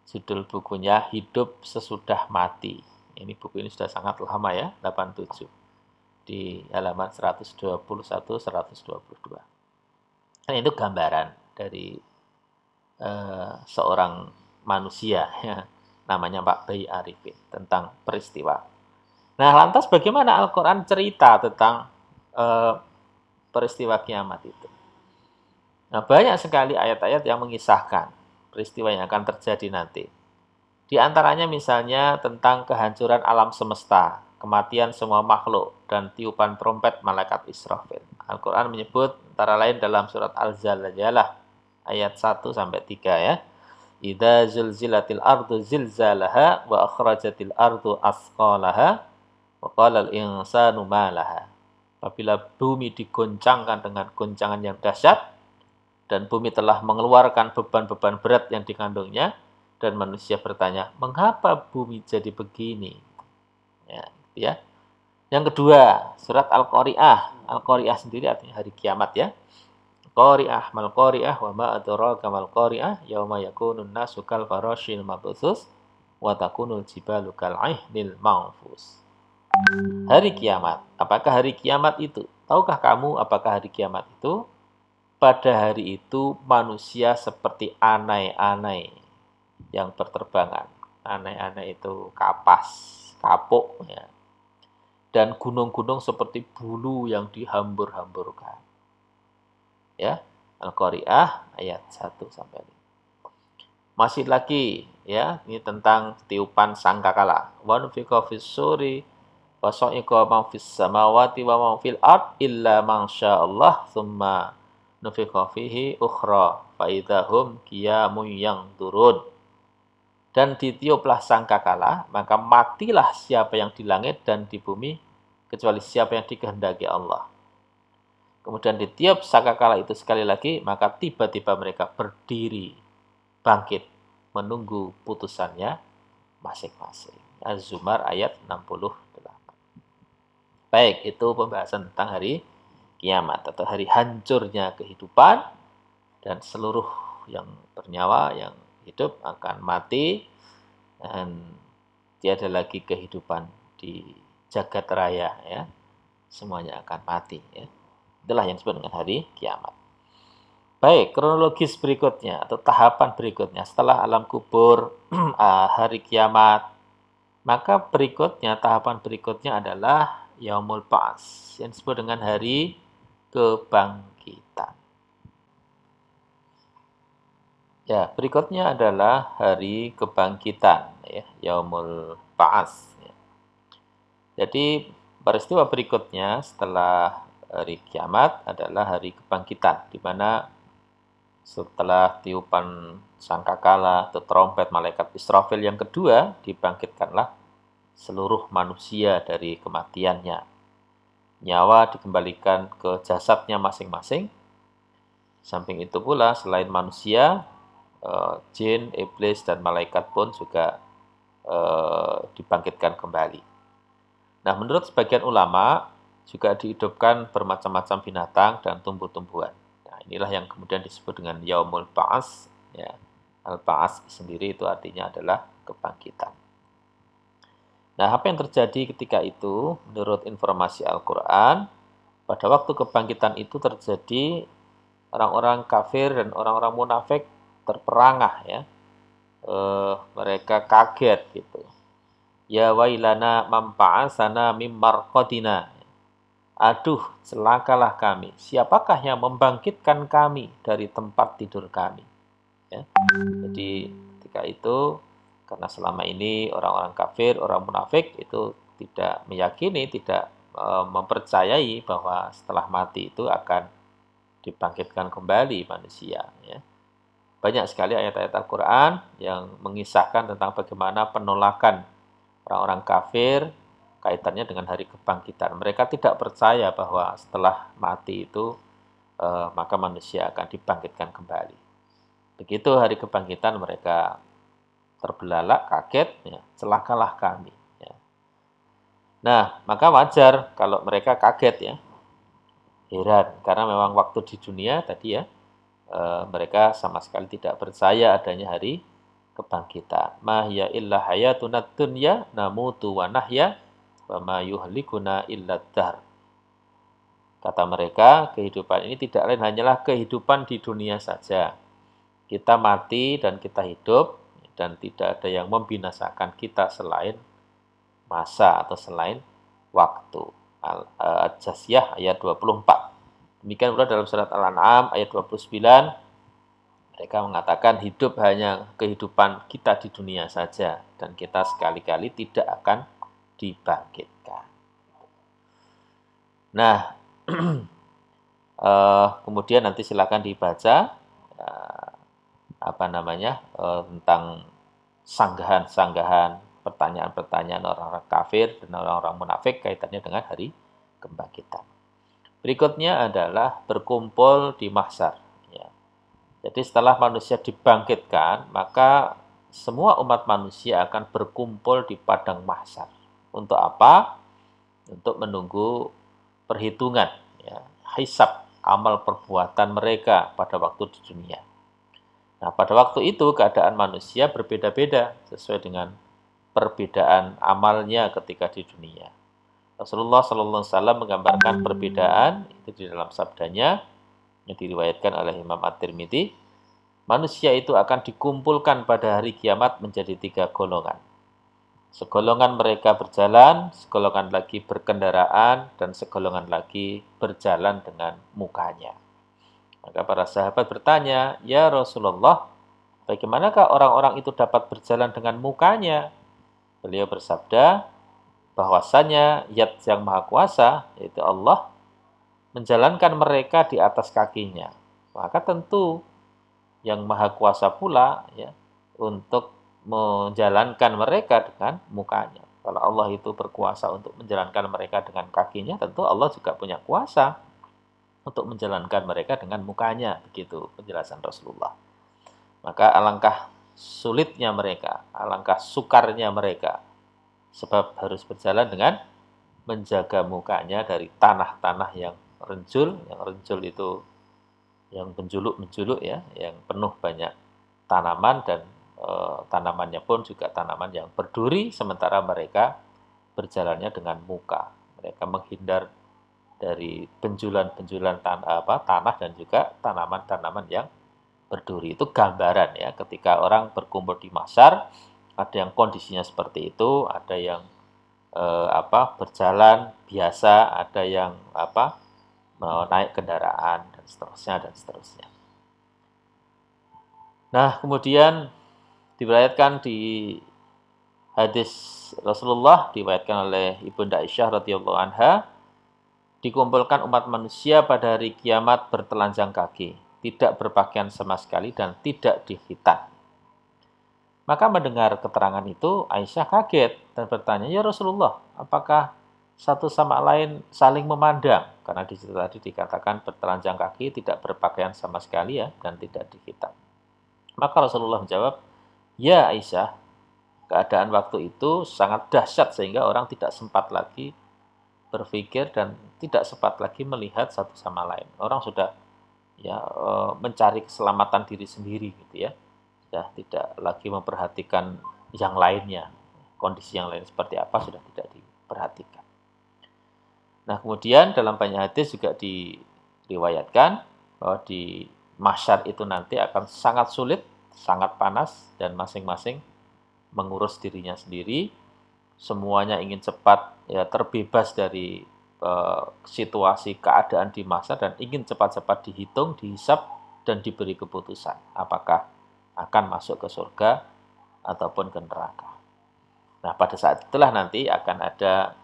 judul bukunya Hidup Sesudah Mati. Ini buku ini sudah sangat lama ya, 87, di halaman 121-122. Nah, itu gambaran dari seorang manusia ya, namanya Pak Bayi Arifin, tentang peristiwa. Nah, lantas bagaimana Al-Quran cerita tentang peristiwa kiamat itu? Nah, banyak sekali ayat-ayat yang mengisahkan peristiwa yang akan terjadi nanti. Di antaranya misalnya tentang kehancuran alam semesta, kematian semua makhluk, dan tiupan trompet malaikat Israfil. Al-Quran menyebut antara lain dalam surat Al-Zalzalah ayat 1-3 ya. Idza zulzilatil ardu zilzalaha wa akhrajatil ardu asqalaha wa qala al-insanu ma laha. Apabila bumi digoncangkan dengan goncangan yang dahsyat dan bumi telah mengeluarkan beban-beban berat yang dikandungnya, dan manusia bertanya, mengapa bumi jadi begini? Ya, gitu ya. Yang kedua, surat Al-Qari'ah. Al-Qari'ah sendiri artinya hari kiamat ya. Qari'ah mal qari'ah wa ma adraka mal qari'ah yauma yakunun nasu kal farashil mabthus wa takunul jibalu kal ihnil manfus. Hari kiamat. Apakah hari kiamat itu? Tahukah kamu apakah hari kiamat itu? Pada hari itu manusia seperti anai-anai yang berterbangan. Anai-anai itu kapas, kapuk ya. Dan gunung-gunung seperti bulu yang dihambur-hamburkan. Ya, Al-Qari'ah ayat 1-5. Masih lagi ya, ini tentang tiupan sangkakala. Wa nufiqa fis suri wa sa'iqa man fis samawati wa man fil ard illa man sya'allah tsumma nufiqa fihi ukhra fa idahum qiyamun yanzurun. Dan ditiuplah sangkakala, maka matilah siapa yang di langit dan di bumi kecuali siapa yang dikehendaki Allah. Kemudian ditiup sangkakala itu sekali lagi, maka tiba-tiba mereka berdiri, bangkit, menunggu putusannya masing-masing. Az-Zumar ayat 68. Baik, itu pembahasan tentang hari kiamat atau hari hancurnya kehidupan dan seluruh yang bernyawa, yang hidup akan mati dan tiada lagi kehidupan di jagat raya ya. Semuanya akan mati ya. Itulah yang disebut dengan hari kiamat. Baik, kronologis berikutnya atau tahapan berikutnya setelah alam kubur, hari kiamat, maka berikutnya tahapan berikutnya adalah Yaumul Ba'ats yang disebut dengan hari kebangkitan. Ya, berikutnya adalah hari kebangkitan ya, Yaumul Ba'ats. Ya. Jadi peristiwa berikutnya setelah hari kiamat adalah hari kebangkitan, di mana setelah tiupan sangkakala atau trompet malaikat Israfil yang kedua, dibangkitkanlah seluruh manusia dari kematiannya. Nyawa dikembalikan ke jasadnya masing-masing. Samping itu pula, selain manusia, jin, iblis, dan malaikat pun juga dibangkitkan kembali. Nah, menurut sebagian ulama, juga dihidupkan bermacam-macam binatang dan tumbuh-tumbuhan. Nah, inilah yang kemudian disebut dengan Yaumul Ba'ats. Ya. Al-Ba'ats sendiri itu artinya adalah kebangkitan. Nah, apa yang terjadi ketika itu? Menurut informasi Al-Quran, pada waktu kebangkitan itu terjadi orang-orang kafir dan orang-orang munafik terperangah ya. Mereka kaget gitu. Ya wailana mampa'asana mimmarqadina. Aduh, celakalah kami. Siapakah yang membangkitkan kami dari tempat tidur kami? Ya. Jadi ketika itu, karena selama ini orang-orang kafir, orang munafik itu tidak meyakini, tidak mempercayai bahwa setelah mati itu akan dibangkitkan kembali manusia. Ya. Banyak sekali ayat-ayat Al-Quran yang mengisahkan tentang bagaimana penolakan orang-orang kafir kaitannya dengan hari kebangkitan. Mereka tidak percaya bahwa setelah mati itu maka manusia akan dibangkitkan kembali. Begitu hari kebangkitan mereka terbelalak, kaget, ya, celakalah kami. Ya. Nah, maka wajar kalau mereka kaget ya, heran karena memang waktu di dunia tadi ya mereka sama sekali tidak percaya adanya hari kebangkitan. Ma hiya illa hayatuna dunya namutu wa nahya wa ma yuhlikuna illa dahr. Kata mereka, kehidupan ini tidak lain hanyalah kehidupan di dunia saja. Kita mati dan kita hidup dan tidak ada yang membinasakan kita selain masa atau selain waktu. Al-Jasyah ayat 24. Demikian pula dalam surat Al-An'am ayat 29, mereka mengatakan hidup hanya kehidupan kita di dunia saja dan kita sekali-kali tidak akan dibangkitkan. Nah, kemudian nanti silakan dibaca tentang sanggahan-sanggahan, pertanyaan-pertanyaan orang-orang kafir dan orang-orang munafik kaitannya dengan hari kebangkitan. Berikutnya adalah berkumpul di mahsyar. Ya. Jadi setelah manusia dibangkitkan, maka semua umat manusia akan berkumpul di padang mahsyar. Untuk apa? Untuk menunggu perhitungan, ya, hisab amal perbuatan mereka pada waktu di dunia. Nah, pada waktu itu keadaan manusia berbeda-beda sesuai dengan perbedaan amalnya ketika di dunia. Rasulullah SAW menggambarkan perbedaan itu di dalam sabdanya yang diriwayatkan oleh Imam At-Tirmidzi. Manusia itu akan dikumpulkan pada hari kiamat menjadi 3 golongan. Segolongan mereka berjalan, segolongan lagi berkendaraan, dan segolongan lagi berjalan dengan mukanya. Maka para sahabat bertanya, "Ya Rasulullah, Bagaimanakah orang-orang itu dapat berjalan dengan mukanya? Beliau bersabda bahwasanya Zat yang Maha Kuasa, yaitu Allah, menjalankan mereka di atas kakinya. Maka tentu yang Maha Kuasa pula ya untuk menjalankan mereka dengan mukanya. Kalau Allah itu berkuasa untuk menjalankan mereka dengan kakinya, tentu Allah juga punya kuasa untuk menjalankan mereka dengan mukanya. Begitu penjelasan Rasulullah. Maka alangkah sulitnya mereka, alangkah sukarnya mereka, sebab harus berjalan dengan menjaga mukanya dari tanah-tanah yang renjul. Yang renjul itu yang menjuluk-menjuluk ya, yang penuh banyak tanaman, dan tanamannya pun juga tanaman yang berduri, sementara mereka berjalannya dengan muka. Mereka menghindar dari benjulan-benjulan tanah dan juga tanaman-tanaman yang berduri. Itu gambaran ya, ketika orang berkumpul di mahsyar, ada yang kondisinya seperti itu, ada yang berjalan biasa, ada yang naik kendaraan, dan seterusnya dan seterusnya. Nah, kemudian diriwayatkan di hadis Rasulullah, diriwayatkan oleh Ibunda Aisyah radhiyallahu anha, dikumpulkan umat manusia pada hari kiamat bertelanjang kaki, tidak berpakaian sama sekali dan tidak dikhitan. Maka mendengar keterangan itu, Aisyah kaget dan bertanya, "Ya Rasulullah, apakah satu sama lain saling memandang?" Karena di situ tadi dikatakan bertelanjang kaki, tidak berpakaian sama sekali ya, dan tidak dikhitan. Maka Rasulullah menjawab, "Ya Aisyah, keadaan waktu itu sangat dahsyat sehingga orang tidak sempat lagi berpikir dan tidak sempat lagi melihat satu sama lain. Orang sudah mencari keselamatan diri sendiri gitu ya. Sudah tidak lagi memperhatikan yang lainnya. Kondisi yang lain seperti apa sudah tidak diperhatikan. Nah, kemudian dalam banyak hadis juga diriwayatkan bahwa di mahsyar itu nanti akan sangat sulit, sangat panas, dan masing-masing mengurus dirinya sendiri. Semuanya ingin cepat ya terbebas dari situasi keadaan di mahsyar dan ingin cepat-cepat dihitung, dihisap, dan diberi keputusan apakah akan masuk ke surga ataupun ke neraka. Nah, pada saat itulah nanti akan ada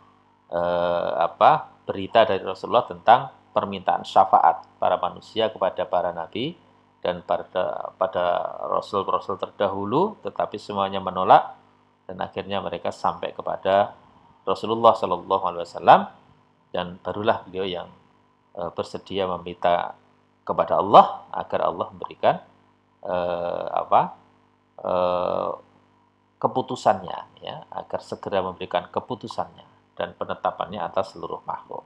berita dari Rasulullah tentang permintaan syafaat para manusia kepada para nabi dan pada rasul-rasul terdahulu, tetapi semuanya menolak, dan akhirnya mereka sampai kepada Rasulullah Shallallahu Alaihi Wasallam, dan barulah beliau yang bersedia meminta kepada Allah agar Allah memberikan keputusannya, ya, agar segera memberikan keputusannya dan penetapannya atas seluruh makhluk.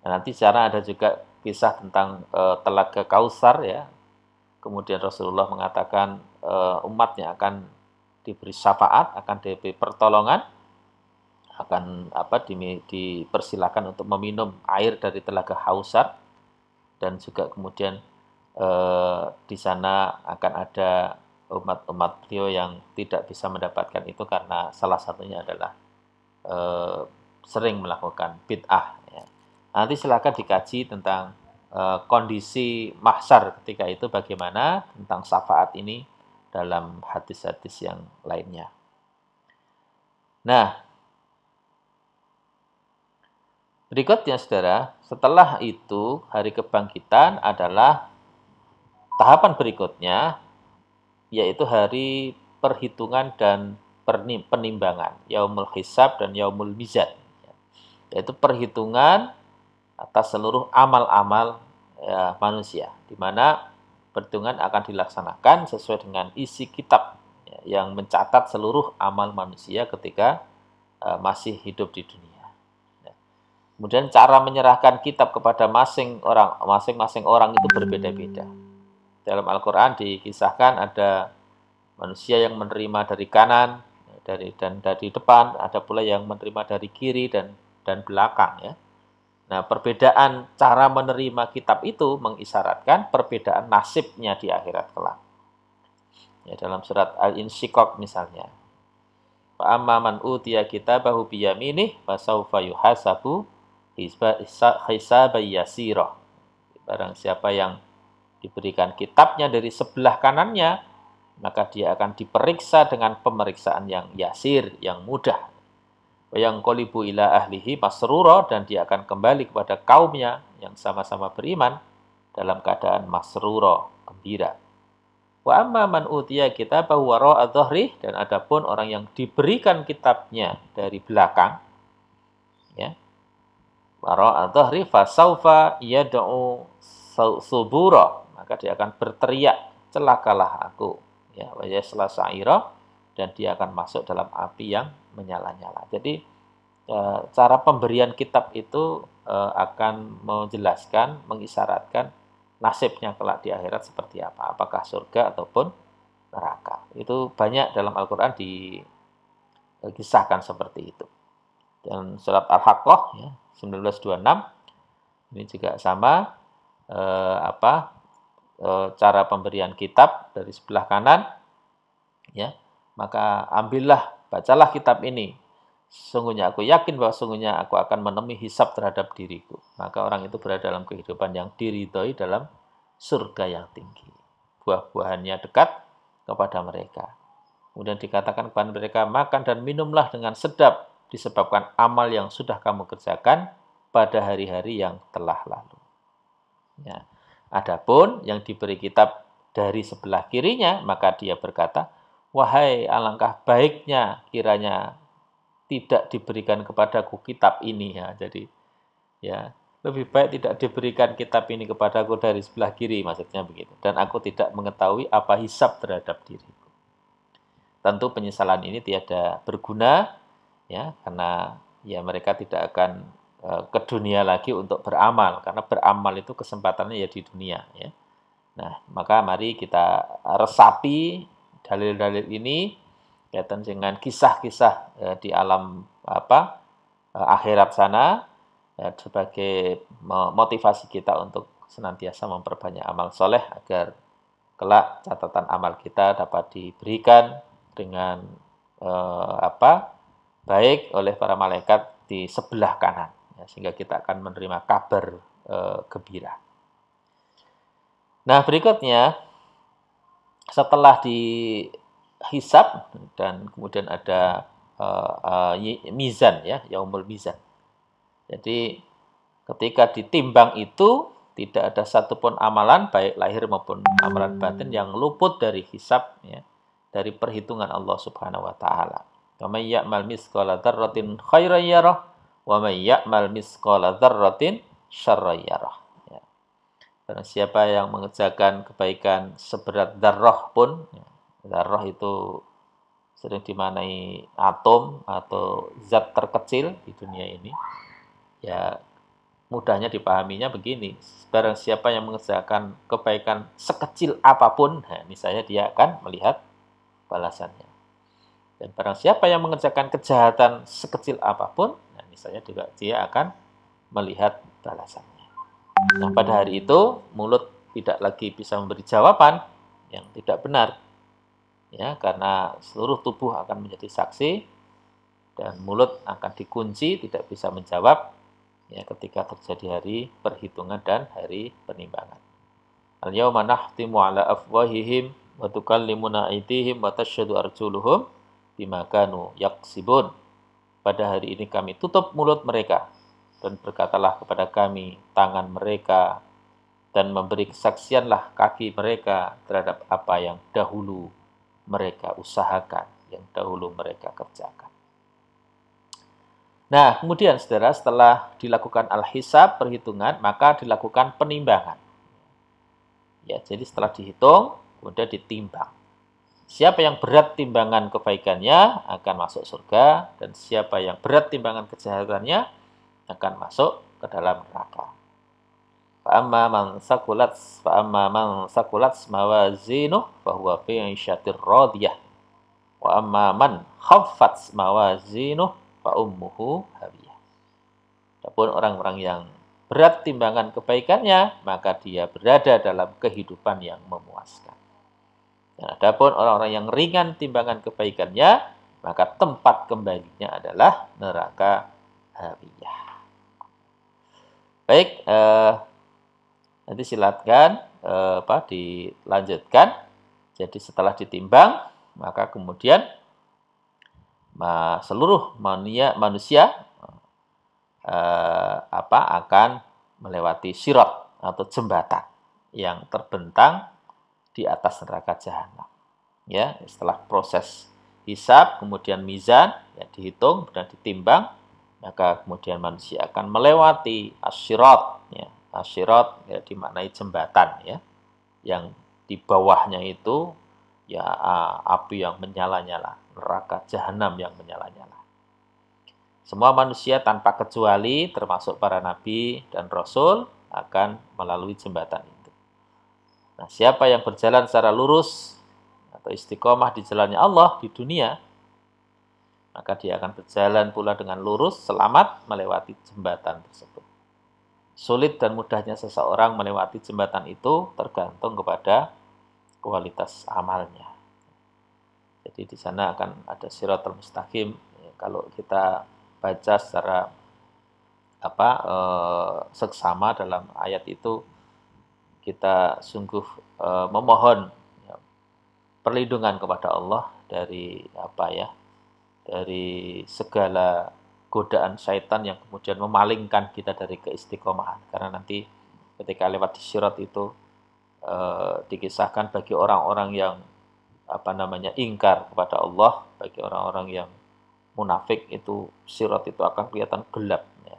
Nah, nanti secara ada juga kisah tentang telaga Kausar ya. Kemudian Rasulullah mengatakan umatnya akan diberi syafaat, akan diberi pertolongan, akan dipersilakan untuk meminum air dari telaga Kausar, dan juga kemudian di sana akan ada umat-umat beliau yang tidak bisa mendapatkan itu karena salah satunya adalah sering melakukan bid'ah. Ya. Nanti silakan dikaji tentang kondisi mahsyar ketika itu bagaimana, tentang syafaat ini dalam hadis-hadis yang lainnya. Nah, berikutnya saudara, setelah itu hari kebangkitan adalah tahapan berikutnya, yaitu hari perhitungan dan penimbangan, yaumul hisab dan yaumul mizan, yaitu perhitungan atas seluruh amal-amal manusia, di mana perhitungan akan dilaksanakan sesuai dengan isi kitab yang mencatat seluruh amal manusia ketika masih hidup di dunia. Kemudian cara menyerahkan kitab kepada masing-masing orang itu berbeda-beda. Dalam Al-Quran dikisahkan ada manusia yang menerima dari kanan dan dari depan, ada pula yang menerima dari kiri dan belakang ya. Nah, perbedaan cara menerima kitab itu mengisyaratkan perbedaan nasibnya di akhirat kelak. Ya, dalam surat Al-Insyiqaq misalnya. Fa amma man utiya kitabahu biyaminih fasawfa yuhasabu hisaban yasira. Barang siapa yang diberikan kitabnya dari sebelah kanannya, maka dia akan diperiksa dengan pemeriksaan yang yasir, yang mudah. Yang qolibu ila ahlihi masrura, dan dia akan kembali kepada kaumnya yang sama-sama beriman dalam keadaan masrura, gembira. Wa amma man utiya kitabahu wara'a dhahri, dan adapun orang yang diberikan kitabnya dari belakang, ya, wara'a dhahri fasaufa yad'u subura, maka dia akan berteriak, celakalah aku, ya, wa yasla sa'ira, dan dia akan masuk dalam api yang menyala-nyala. Jadi cara pemberian kitab itu akan menjelaskan, mengisyaratkan nasibnya kelak di akhirat seperti apa, apakah surga ataupun neraka. Itu banyak dalam Al-Quran dikisahkan seperti itu. Dan surat Al-Haqqah, ya, 1926, ini juga sama, cara pemberian kitab dari sebelah kanan, ya, maka ambillah, bacalah kitab ini. Sesungguhnya aku yakin bahwa sesungguhnya aku akan menemui hisab terhadap diriku. Maka orang itu berada dalam kehidupan yang diridhoi dalam surga yang tinggi. Buah-buahannya dekat kepada mereka. Kemudian dikatakan kepada mereka, makan dan minumlah dengan sedap disebabkan amal yang sudah kamu kerjakan pada hari-hari yang telah lalu. Ya. Adapun yang diberi kitab dari sebelah kirinya, maka dia berkata, wahai alangkah baiknya kiranya tidak diberikan kepadaku kitab ini, ya. Jadi, ya, lebih baik tidak diberikan kitab ini kepadaku dari sebelah kiri, maksudnya begitu. Dan aku tidak mengetahui apa hisab terhadap diriku. Tentu penyesalan ini tiada berguna, ya, karena ya mereka tidak akan ke dunia lagi untuk beramal, karena beramal itu kesempatannya ya di dunia, ya. Nah, maka mari kita resapi dalil-dalil ini kaitan dengan kisah-kisah di alam akhirat sana, ya, sebagai motivasi kita untuk senantiasa memperbanyak amal soleh agar kelak catatan amal kita dapat diberikan dengan baik oleh para malaikat di sebelah kanan, ya, sehingga kita akan menerima kabar gembira. Nah, berikutnya setelah dihisab dan kemudian ada mizan, ya, yaumul mizan. Jadi ketika ditimbang itu tidak ada satupun amalan baik lahir maupun amalan batin yang luput dari hisab, ya, dari perhitungan Allah Subhanahu wa taala. Wa may ya'mal mithqala dzarratin khairan yarah wa may ya'mal mithqala dzarratin syarran yarah. Ya. Karena siapa yang mengerjakan kebaikan seberat dzarrah pun, ya, dzarrah itu sering dimaknai atom atau zat terkecil di dunia ini. Ya, mudahnya dipahaminya begini, barang siapa yang mengerjakan kebaikan sekecil apapun, nah, misalnya dia akan melihat balasannya. Dan barang siapa yang mengerjakan kejahatan sekecil apapun, nah, misalnya juga dia akan melihat balasannya. Nah, pada hari itu, mulut tidak lagi bisa memberi jawaban yang tidak benar, ya, karena seluruh tubuh akan menjadi saksi, dan mulut akan dikunci, tidak bisa menjawab, ya, ketika terjadi hari perhitungan dan hari penimbangan. Al-yawma nahtimu ala afwahihim wa tukallimuna aydihim wa tasyhadu arjuluhum bima kanu yaksibun. Pada hari ini kami tutup mulut mereka dan berkatalah kepada kami tangan mereka, dan memberi kesaksianlah kaki mereka terhadap apa yang dahulu mereka usahakan, yang dahulu mereka kerjakan. Nah, kemudian saudara, setelah dilakukan al-hisab, perhitungan, maka dilakukan penimbangan. Ya, jadi setelah dihitung, kemudian ditimbang. Siapa yang berat timbangan kebaikannya akan masuk surga, dan siapa yang berat timbangan kejahatannya akan masuk ke dalam neraka. Fa'amma man sakulat mawazinuh fahuwa fi 'isyatir radiyah. Wa amma man khaffat mawazinuh fa ummuhu hawiyah. Adapun orang-orang yang berat timbangan kebaikannya, maka dia berada dalam kehidupan yang memuaskan. Dan adapun orang-orang yang ringan timbangan kebaikannya, maka tempat kembalinya adalah neraka hawiyah. Baik, nanti silakan dilanjutkan Jadi setelah ditimbang, maka kemudian seluruh manusia akan melewati sirat atau jembatan yang terbentang di atas neraka jahanam. Ya, setelah proses hisab, kemudian mizan, ya, dihitung dan ditimbang, maka kemudian manusia akan melewati asyirat, ya. Asyirat ya dimaknai jembatan, ya, yang di bawahnya itu ya api yang menyala-nyala, neraka jahanam yang menyala-nyala. Semua manusia tanpa kecuali, termasuk para nabi dan rasul, akan melalui jembatan itu. Nah, siapa yang berjalan secara lurus atau istiqomah di jalannya Allah di dunia, maka dia akan berjalan pula dengan lurus, selamat melewati jembatan tersebut. Sulit dan mudahnya seseorang melewati jembatan itu tergantung kepada kualitas amalnya. Jadi di sana akan ada siratal mustaqim. Kalau kita baca secara seksama dalam ayat itu, kita sungguh memohon ya, perlindungan kepada Allah dari dari segala godaan syaitan yang kemudian memalingkan kita dari keistiqomahan. Karena nanti ketika lewat di sirat itu dikisahkan bagi orang-orang yang ingkar kepada Allah, bagi orang-orang yang munafik itu sirat itu akan kelihatan gelap, ya,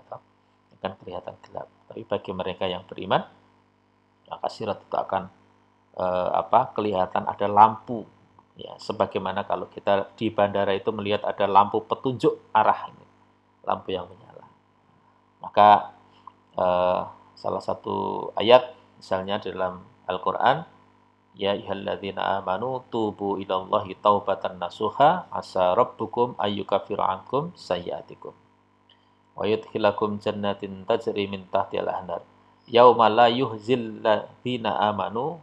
akan kelihatan gelap. Tapi bagi mereka yang beriman, maka sirat itu akan kelihatan ada lampu, ya, sebagaimana kalau kita di bandara itu melihat ada lampu petunjuk arah ini, lampu yang menyala. Maka salah satu ayat misalnya dalam Al-Quran, ya ayyuhalladzina amanu tubu ilallahi taubatan nasuha asa rabbukum ayyukaffiru ankum sayyi'atikum wa yudkhilakum jannatin tajri min tahtihal anhar yauma la yuhzil ladzina amanu.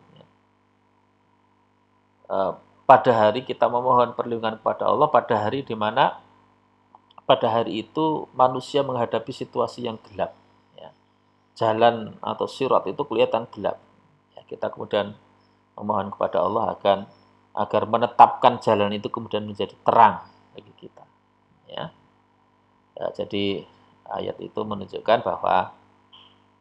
Pada hari kita memohon perlindungan kepada Allah, pada hari di mana pada hari itu manusia menghadapi situasi yang gelap, ya. Jalan atau sirat itu kelihatan gelap, ya, kita kemudian memohon kepada Allah agar menetapkan jalan itu kemudian menjadi terang bagi kita, ya. Ya, jadi ayat itu menunjukkan bahwa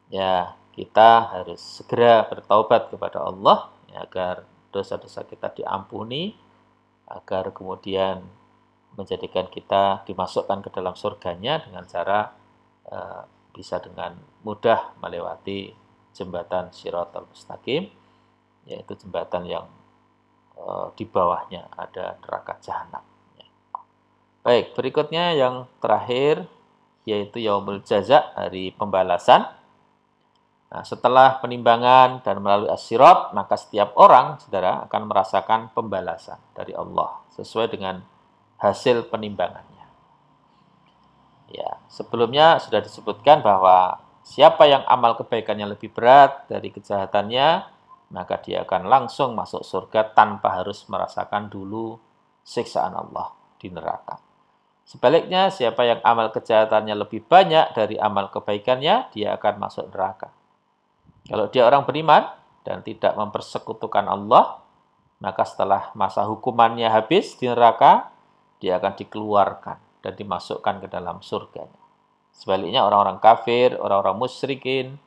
ya kita harus segera bertaubat kepada Allah, ya, agar dosa-dosa kita diampuni, agar kemudian menjadikan kita dimasukkan ke dalam surganya dengan cara bisa dengan mudah melewati jembatan Shiratal Mustaqim, yaitu jembatan yang di bawahnya ada neraka jahanam. Baik, berikutnya yang terakhir yaitu Yaumul Jaza, hari pembalasan. Nah, setelah penimbangan dan melalui as-sirat, maka setiap orang, saudara, akan merasakan pembalasan dari Allah sesuai dengan hasil penimbangannya. Ya, sebelumnya sudah disebutkan bahwa siapa yang amal kebaikannya lebih berat dari kejahatannya, maka dia akan langsung masuk surga tanpa harus merasakan dulu siksaan Allah di neraka. Sebaliknya, siapa yang amal kejahatannya lebih banyak dari amal kebaikannya, dia akan masuk neraka. Kalau dia orang beriman dan tidak mempersekutukan Allah, maka setelah masa hukumannya habis di neraka, dia akan dikeluarkan dan dimasukkan ke dalam surganya. Sebaliknya, orang-orang kafir, orang-orang musyrikin,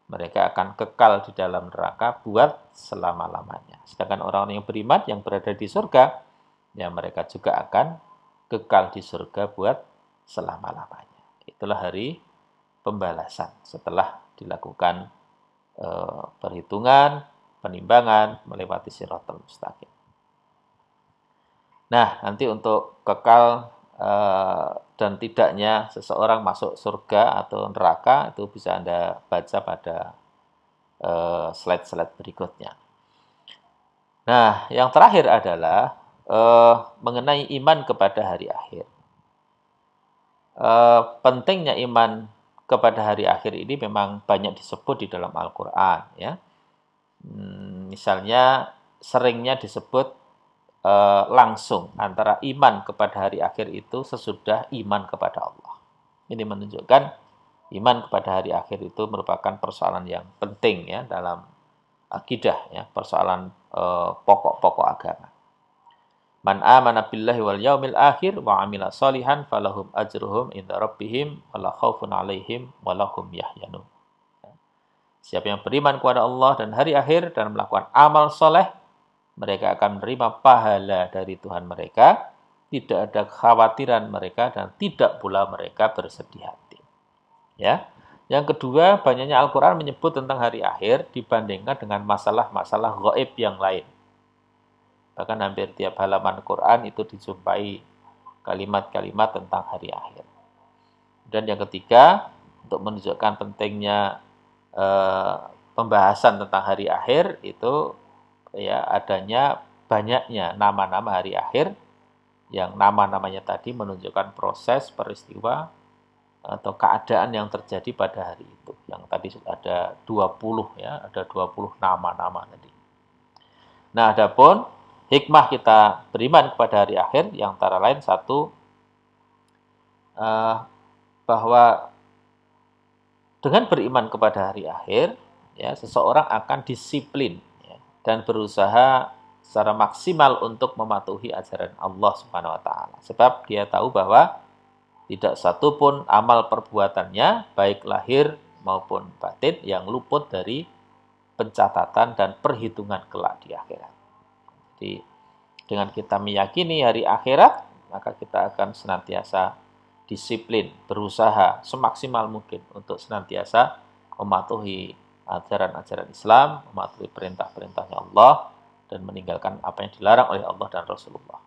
mereka akan kekal di dalam neraka buat selama-lamanya. Sedangkan orang-orang yang beriman yang berada di surga, ya mereka juga akan kekal di surga buat selama-lamanya. Itulah hari pembalasan setelah dilakukan perhitungan, penimbangan, melewati Shiratal Mustaqim. Nah, nanti untuk kekal dan tidaknya seseorang masuk surga atau neraka itu bisa Anda baca pada slide-slide berikutnya. Nah, yang terakhir adalah mengenai iman kepada hari akhir. Pentingnya iman kepada hari akhir ini memang banyak disebut di dalam Al-Quran, ya. Misalnya seringnya disebut langsung antara iman kepada hari akhir itu sesudah iman kepada Allah. Ini menunjukkan iman kepada hari akhir itu merupakan persoalan yang penting, ya, dalam akidah, ya, persoalan pokok-pokok agama. Man amana billahi wal yaumil akhir wa amila sholihan falahum ajruhum inda rabbihim wala khaufun alaihim walahum yahyanun. Siapa yang beriman kepada Allah dan hari akhir dan melakukan amal soleh, mereka akan menerima pahala dari Tuhan mereka, tidak ada kekhawatiran mereka dan tidak pula mereka bersedih hati. Ya. Yang kedua, banyaknya Al-Qur'an menyebut tentang hari akhir dibandingkan dengan masalah-masalah gaib yang lain. Bahkan hampir tiap halaman Quran itu dijumpai kalimat-kalimat tentang hari akhir. Dan yang ketiga, untuk menunjukkan pentingnya pembahasan tentang hari akhir itu, ya, adanya banyaknya nama-nama hari akhir yang nama-namanya tadi menunjukkan proses peristiwa atau keadaan yang terjadi pada hari itu. Yang tadi ada 20, ya, ada 20 nama-nama tadi. Nah, adapun hikmah kita beriman kepada hari akhir yang antara lain satu, bahwa dengan beriman kepada hari akhir, ya, seseorang akan disiplin, ya, dan berusaha secara maksimal untuk mematuhi ajaran Allah Subhanahu wa taala. Sebab dia tahu bahwa tidak satu pun amal perbuatannya, baik lahir maupun batin, yang luput dari pencatatan dan perhitungan kelak di akhirat. Jadi, dengan kita meyakini hari akhirat, maka kita akan senantiasa disiplin, berusaha semaksimal mungkin untuk senantiasa mematuhi ajaran-ajaran Islam, mematuhi perintah-perintahnya Allah, dan meninggalkan apa yang dilarang oleh Allah dan Rasulullah.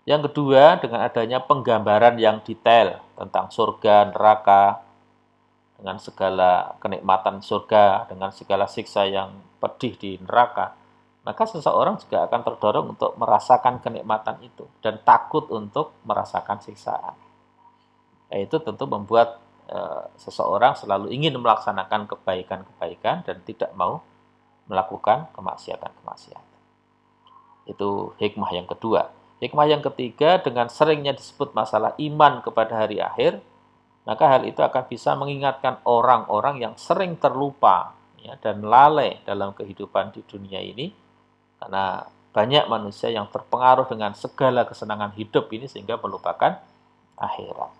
Yang kedua, dengan adanya penggambaran yang detail tentang surga, neraka, dengan segala kenikmatan surga, dengan segala siksa yang pedih di neraka, maka seseorang juga akan terdorong untuk merasakan kenikmatan itu dan takut untuk merasakan siksaan. Itu tentu membuat seseorang selalu ingin melaksanakan kebaikan-kebaikan dan tidak mau melakukan kemaksiatan-kemaksiatan. Itu hikmah yang kedua. Hikmah yang ketiga, dengan seringnya disebut masalah iman kepada hari akhir, maka hal itu akan bisa mengingatkan orang-orang yang sering terlupa, ya, dan lalai dalam kehidupan di dunia ini, karena banyak manusia yang terpengaruh dengan segala kesenangan hidup ini sehingga melupakan akhirat.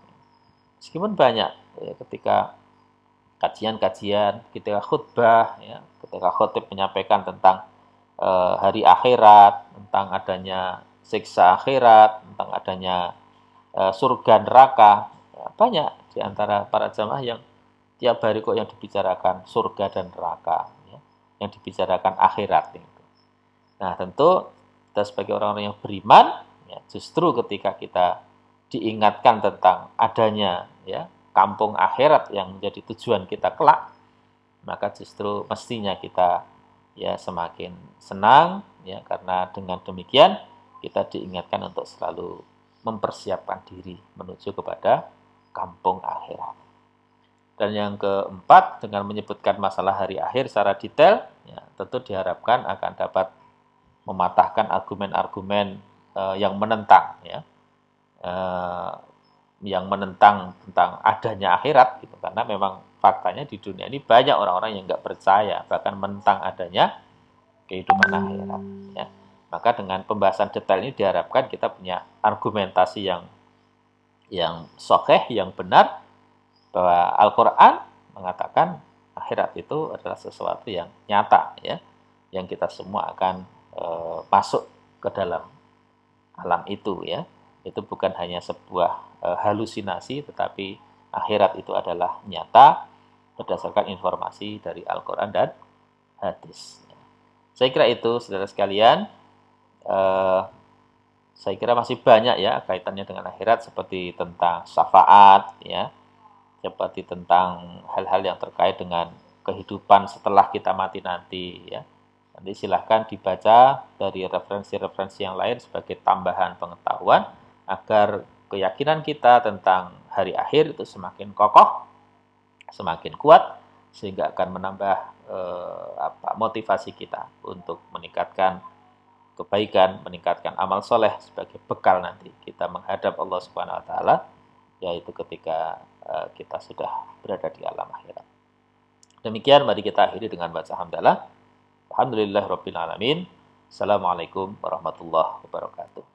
Meskipun banyak, ya, ketika kajian-kajian, ketika khutbah, ya, ketika khotib menyampaikan tentang hari akhirat, tentang adanya siksa akhirat, tentang adanya surga neraka, ya, banyak di antara para jamaah yang tiap hari kok yang dibicarakan surga dan neraka, ya, yang dibicarakan akhirat itu. Nah, tentu kita sebagai orang-orang yang beriman, ya, justru ketika kita diingatkan tentang adanya, ya, kampung akhirat yang menjadi tujuan kita kelak, maka justru mestinya kita, ya, semakin senang, ya, karena dengan demikian kita diingatkan untuk selalu mempersiapkan diri menuju kepada kampung akhirat. Dan yang keempat, dengan menyebutkan masalah hari akhir secara detail, ya, tentu diharapkan akan dapat mematahkan argumen-argumen yang menentang, ya, yang menentang tentang adanya akhirat, gitu. Karena memang faktanya di dunia ini banyak orang-orang yang nggak percaya, bahkan menentang adanya kehidupan akhirat, ya. Maka dengan pembahasan detail ini diharapkan kita punya argumentasi yang sahih, yang benar, bahwa Al-Quran mengatakan akhirat itu adalah sesuatu yang nyata, ya, yang kita semua akan masuk ke dalam alam itu, ya. Itu bukan hanya sebuah halusinasi, tetapi akhirat itu adalah nyata berdasarkan informasi dari Al-Quran dan hadis. Saya kira itu, saudara sekalian. Saya kira masih banyak, ya, kaitannya dengan akhirat, seperti tentang syafaat, ya, seperti tentang hal-hal yang terkait dengan kehidupan setelah kita mati nanti, ya. Nanti silahkan dibaca dari referensi-referensi yang lain sebagai tambahan pengetahuan agar keyakinan kita tentang hari akhir itu semakin kokoh, semakin kuat, sehingga akan menambah motivasi kita untuk meningkatkan kebaikan, meningkatkan amal soleh sebagai bekal nanti kita menghadap Allah Subhanahu wa taala, yaitu ketika kita sudah berada di alam akhirat. Demikian, mari kita akhiri dengan baca hamdalah. Alhamdulillahirabbil alamin. Assalamualaikum warahmatullahi wabarakatuh.